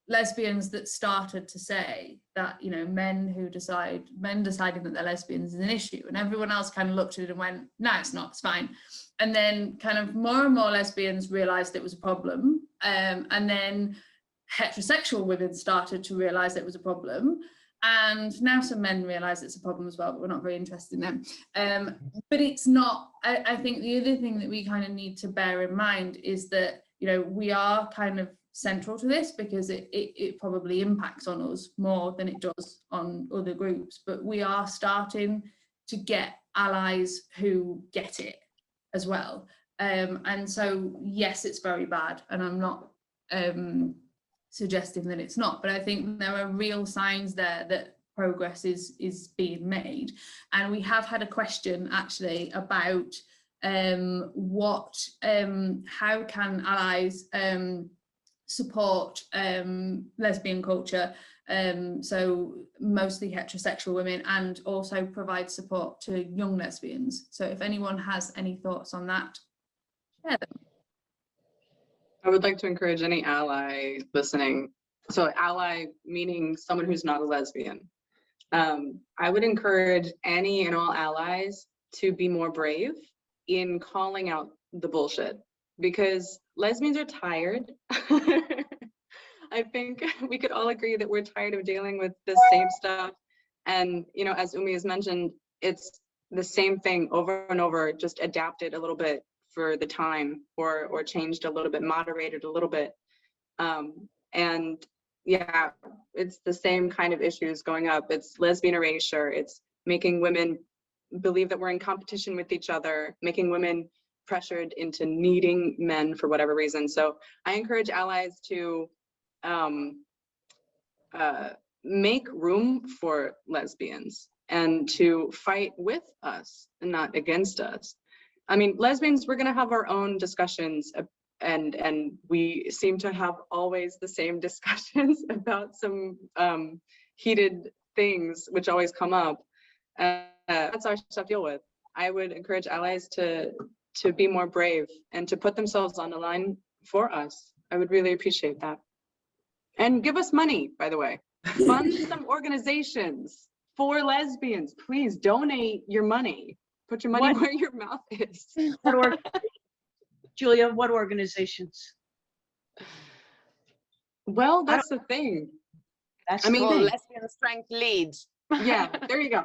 A: lesbians that started to say that, you know, men deciding that they're lesbians is an issue, and everyone else kind of looked at it and went, no, it's not, it's fine. And then kind of more and more lesbians realized it was a problem, and then heterosexual women started to realize it was a problem, and now some men realize it's a problem as well, but we're not very interested in them. But it's not, I think the other thing that we kind of need to bear in mind is that, you know, we are kind of central to this because it probably impacts on us more than it does on other groups, but we are starting to get allies who get it as well. And so yes, it's very bad, and I'm not suggesting that it's not, but I think there are real signs there that progress is being made. And we have had a question actually about how can allies support lesbian culture, so mostly heterosexual women, and also provide support to young lesbians. So if anyone has any thoughts on that, share them.
C: I would like to encourage any ally listening. So ally meaning someone who's not a lesbian. I would encourage any and all allies to be more brave in calling out the bullshit, because lesbians are tired. I think we could all agree that we're tired of dealing with the same stuff. And, you know, as Umi has mentioned, it's the same thing over and over, just adapted a little bit for the time, or changed a little bit, moderated a little bit. And yeah, it's the same kind of issues going up. It's lesbian erasure. It's making women believe that we're in competition with each other, making women pressured into needing men for whatever reason. So I encourage allies to make room for lesbians and to fight with us and not against us. I mean, lesbians, we're going to have our own discussions, and we seem to have always the same discussions about some heated things which always come up. That's our stuff to deal with. I would encourage allies to be more brave and to put themselves on the line for us. I would really appreciate that. And give us money, by the way. Fund some organizations for lesbians. Please donate your money. Put your money where your mouth is.
B: Julia, what organizations?
C: Well, that's the thing.
B: That's
C: I mean,
B: the thing.
E: Lesbian Strength leads.
C: Yeah, there you go.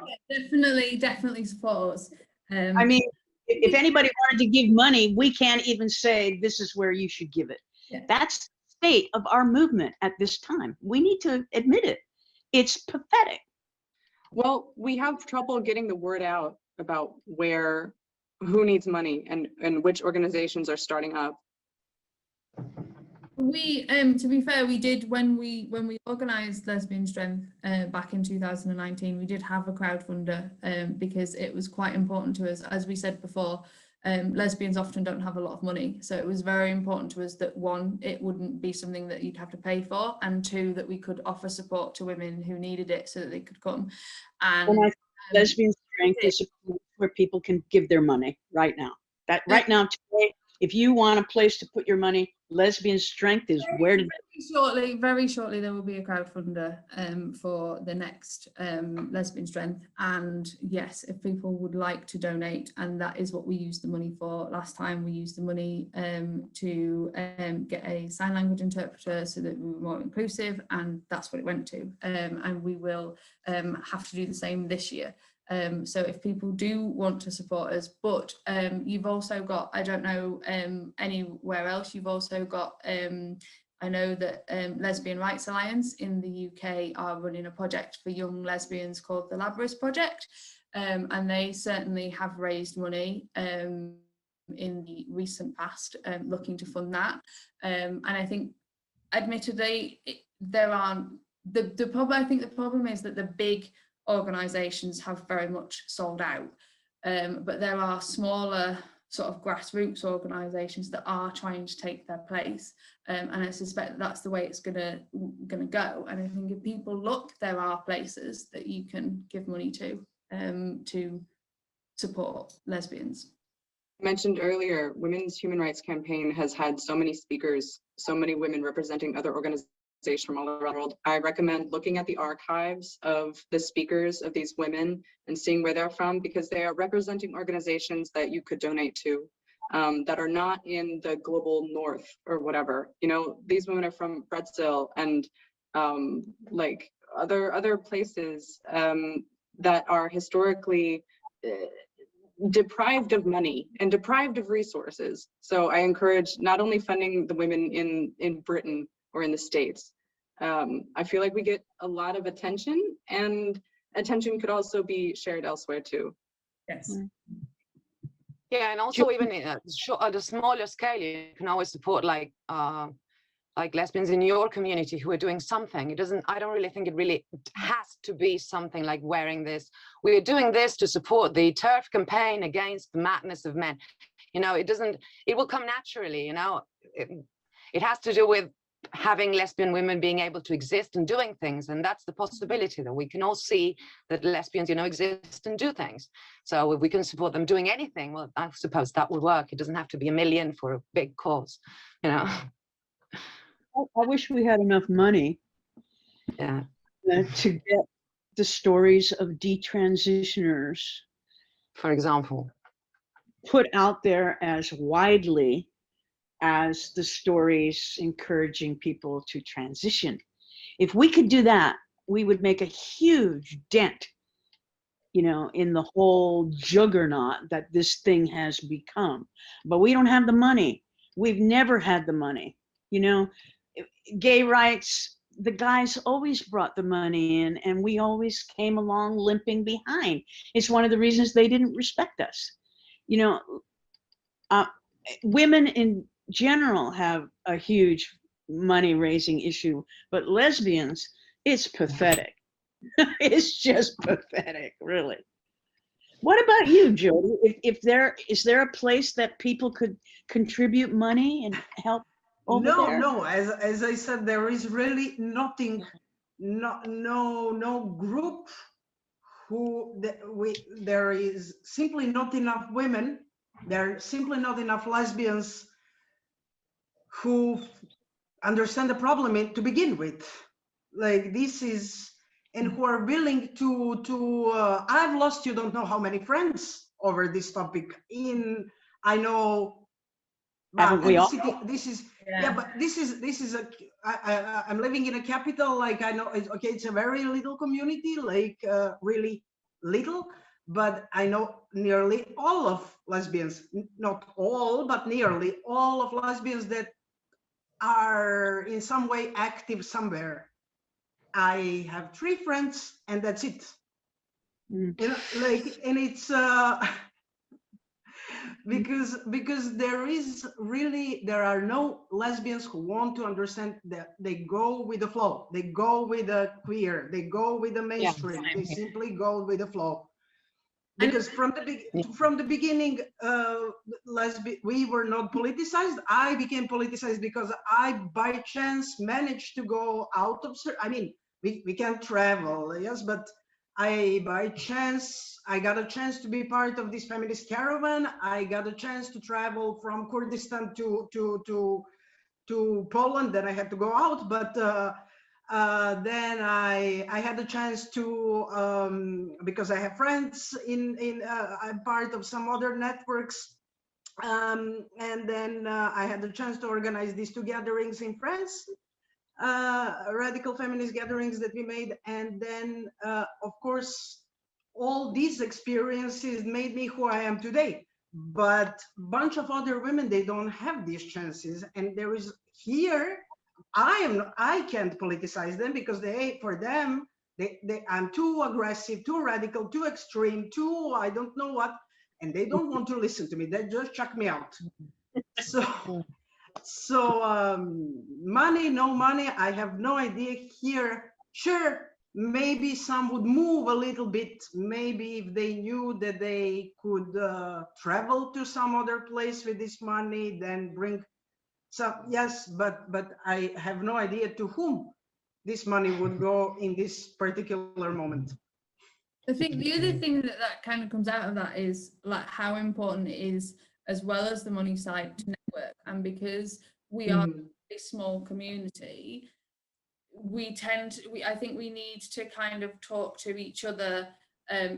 A: Definitely support us.
B: I mean, if anybody wanted to give money, we can't even say this is where you should give it.
A: Yeah.
B: That's the state of our movement at this time. We need to admit it. It's pathetic.
C: Well, we have trouble getting the word out about who needs money and which organizations are starting up.
A: We to be fair, we did when we organized Lesbian Strength back in 2019, we did have a crowdfunder because it was quite important to us. As we said before, lesbians often don't have a lot of money, so it was very important to us that one, it wouldn't be something that you'd have to pay for, and two, that we could offer support to women who needed it so that they could come. And
B: Lesbian Strength is where people can give their money right now. That right now today, if you want a place to put your money, Lesbian Strength is where to.
A: Very shortly, there will be a crowdfunder for the next Lesbian Strength. And yes, if people would like to donate, and that is what we used the money for last time. We used the money to get a sign language interpreter so that we were more inclusive, and that's what it went to. And we will have to do the same this year. So if people do want to support us, but you've also got, I don't know anywhere else, you've also got I know that Lesbian Rights Alliance in the UK are running a project for young lesbians called the Labrador Project, and they certainly have raised money in the recent past looking to fund that. And I think, admittedly, there aren't the problem. I think the problem is that the big organisations have very much sold out, but there are smaller sort of grassroots organisations that are trying to take their place, and I suspect that's the way it's gonna go. And I think if people look, there are places that you can give money to support lesbians.
C: Mentioned earlier, Women's Human Rights Campaign has had so many speakers, so many women representing other organizations from all around the world. I recommend looking at the archives of the speakers of these women and seeing where they're from, because they are representing organizations that you could donate to, that are not in the global north or whatever. You know, these women are from Brazil and like other places that are historically deprived of money and deprived of resources. So I encourage not only funding the women in Britain or in the States. I feel like we get a lot of attention, and attention could also be shared elsewhere too.
A: Yes.
E: Yeah, and also even at a smaller scale, you can always support like lesbians in your community who are doing something. It doesn't, I don't really think it really has to be something like wearing this. We're doing this to support the TERF campaign against the madness of men. You know, it doesn't, it will come naturally, you know. It has to do with having lesbian women being able to exist and doing things. And that's the possibility that we can all see that lesbians, you know, exist and do things. So if we can support them doing anything, well, I suppose that would work. It doesn't have to be $1 million for a big cause, you know.
B: I wish we had enough money
E: Yeah.
B: to get the stories of detransitioners,
E: For example,
B: put out there as widely as the stories encouraging people to transition. If we could do that, we would make a huge dent, you know, in the whole juggernaut that this thing has become. But we don't have the money. We've never had the money, you know. Gay rights, the guys always brought the money in, and we always came along limping behind. It's one of the reasons they didn't respect us. You know, women in general have a huge money raising issue, but lesbians, it's pathetic. It's just pathetic, really. What about you, Jody? If there is there a place that people could contribute money and help over there?
D: No, as I said, there is really nothing, no group there is simply not enough women, there are simply not enough lesbians who understand the problem to begin with. Like this is, and who are willing to I've lost you don't know how many friends over this topic. I know,
B: Haven't we all?
D: city, this is yeah, but this is a I'm living in a capital, like I know okay, it's a very little community, like really little, but I know nearly all of lesbians, not all, but nearly all of lesbians that are in some way active somewhere. I have 3 friends and that's it. You know, like, and it's because there are no lesbians who want to understand that they go with the flow, they go with the queer, they go with the mainstream, they simply go with the flow. Because from the beginning, we were not politicized. I became politicized because I by chance managed to go out of, I mean, we can travel, yes, but I got a chance to be part of this feminist caravan. I got a chance to travel from Kurdistan to Poland. Then I had to go out, but then I had the chance to because I have friends I'm part of some other networks, and then I had the chance to organize these 2 gatherings in France. Radical feminist gatherings that we made, and then of course all these experiences made me who I am today. But a bunch of other women, they don't have these chances, and there is here I can't politicize them because for them, I'm too aggressive, too radical, too extreme, too I don't know what, and they don't want to listen to me. They just chuck me out. So money, no money, I have no idea here. Sure, maybe some would move a little bit. Maybe if they knew that they could travel to some other place with this money, then bring some. Yes, but I have no idea to whom this money would go in this particular moment.
A: I think the other thing that kind of comes out of that is like how important it is, as well as the money side, to network. And because we are a small community, I think we need to kind of talk to each other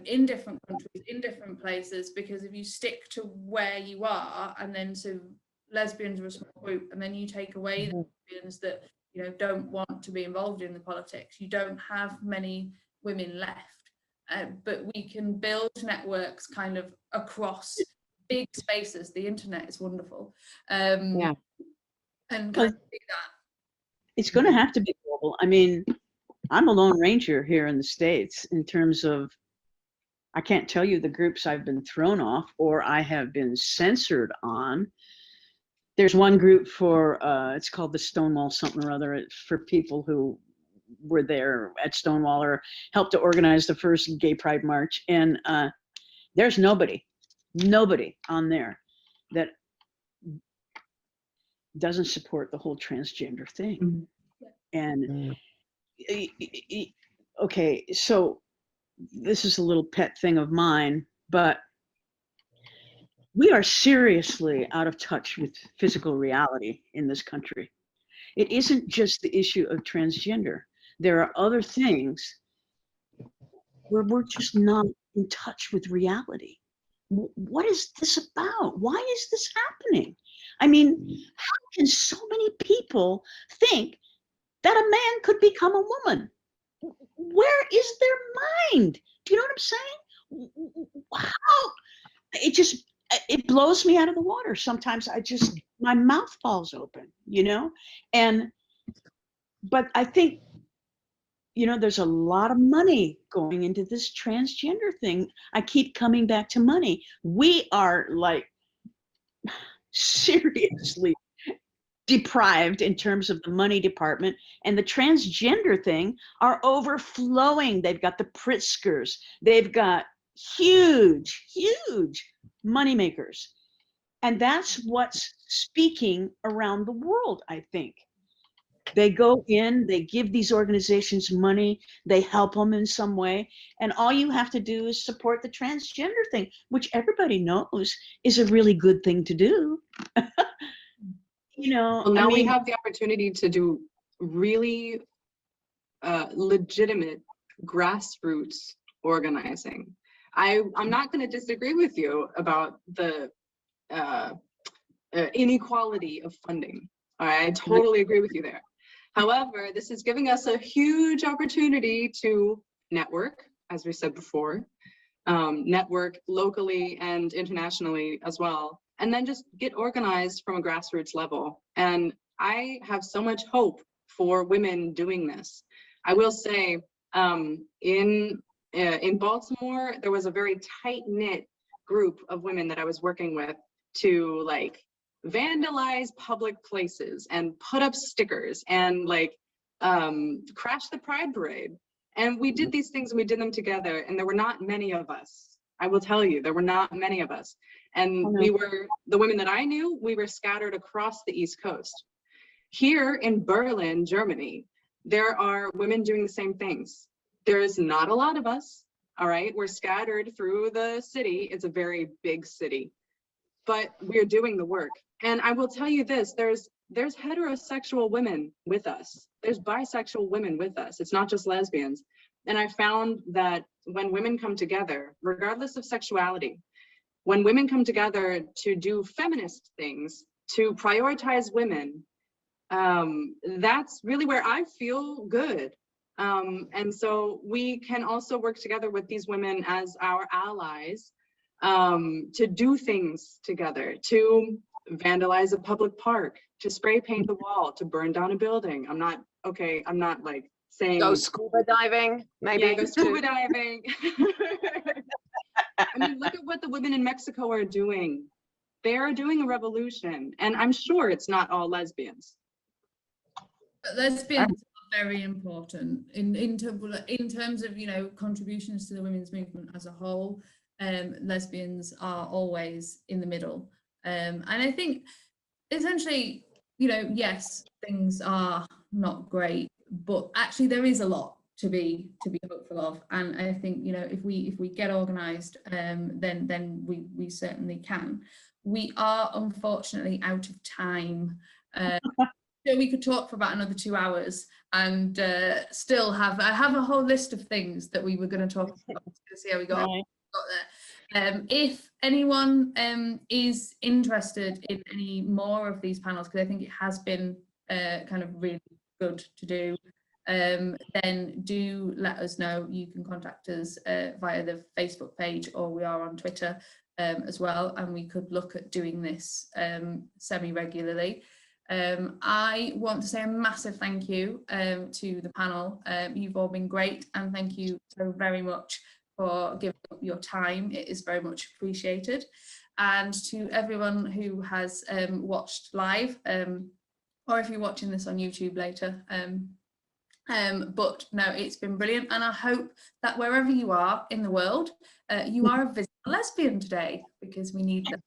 A: in different countries, in different places, because if you stick to where you are, and then so lesbians are a small group, and then you take away the lesbians that don't want to be involved in the politics, you don't have many women left. But we can build networks kind of across big spaces. The internet is wonderful. And kind of do that.
B: It's going to have to be global. I mean, I'm a lone ranger here in the States in terms of, I can't tell you the groups I've been thrown off or I have been censored on. There's one group for, it's called the Stonewall something or other. It's for people who were there at Stonewall or helped to organize the first Gay Pride March. And there's nobody on there that doesn't support the whole transgender thing. And okay, so this is a little pet thing of mine, but we are seriously out of touch with physical reality in this country. It isn't just the issue of transgender. There are other things where we're just not in touch with reality. What is this about? Why is this happening? I mean, how can so many people think that a man could become a woman? Where is their mind? Do you know what I'm saying? How? It blows me out of the water. Sometimes my mouth falls open, but I think, there's a lot of money going into this transgender thing. I keep coming back to money. We are like seriously deprived in terms of the money department, and the transgender thing are overflowing. They've got the Pritzkers. They've got huge money makers. And that's what's speaking around the world, I think. They go in, they give these organizations money, they help them in some way, and all you have to do is support the transgender thing, which everybody knows is a really good thing to do.
C: Well, now we have the opportunity to do really legitimate grassroots organizing. I'm not going to disagree with you about the inequality of funding. I totally agree with you there. However, this is giving us a huge opportunity to network, as we said before, network locally and internationally as well, and then just get organized from a grassroots level. And I have so much hope for women doing this. I will say, in Baltimore, there was a very tight-knit group of women that I was working with to like vandalize public places and put up stickers and like crash the Pride Parade. And we did these things and we did them together, and there were not many of us. I will tell you, there were not many of us. And we were, the women that I knew, we were scattered across the East Coast. Here in Berlin, Germany, there are women doing the same things. There's not a lot of us, all right? We're scattered through the city. It's a very big city, but we're doing the work. And I will tell you this, there's heterosexual women with us. There's bisexual women with us. It's not just lesbians. And I found that when women come together, regardless of sexuality, when women come together to do feminist things, to prioritize women, that's really where I feel good. And so we can also work together with these women as our allies, to do things together, to vandalize a public park, to spray paint the wall, to burn down a building. I'm not like saying
E: Go scuba diving, maybe.
C: yeah, go scuba diving. I mean, look at what the women in Mexico are doing. They are doing a revolution, and I'm sure it's not all lesbians.
A: But lesbians are very important in terms of, you know, contributions to the women's movement as a whole. Lesbians are always in the middle, and I think essentially, you know, yes, things are not great, but actually there is a lot to be hopeful of, and I think, you know, if we get organised, then we certainly can. We are unfortunately out of time. So we could talk for about another 2 hours and still I have a whole list of things that we were going to talk about to see how we got there. If anyone is interested in any more of these panels, because I think it has been kind of really good to do, then do let us know. You can contact us via the Facebook page, or we are on Twitter as well, and we could look at doing this semi-regularly. I want to say a massive thank you to the panel. You've all been great, and thank you so very much for giving up your time. It is very much appreciated. And to everyone who has watched live, or if you're watching this on YouTube later, but no, it's been brilliant, and I hope that wherever you are in the world, you are a visible lesbian today, because we need them.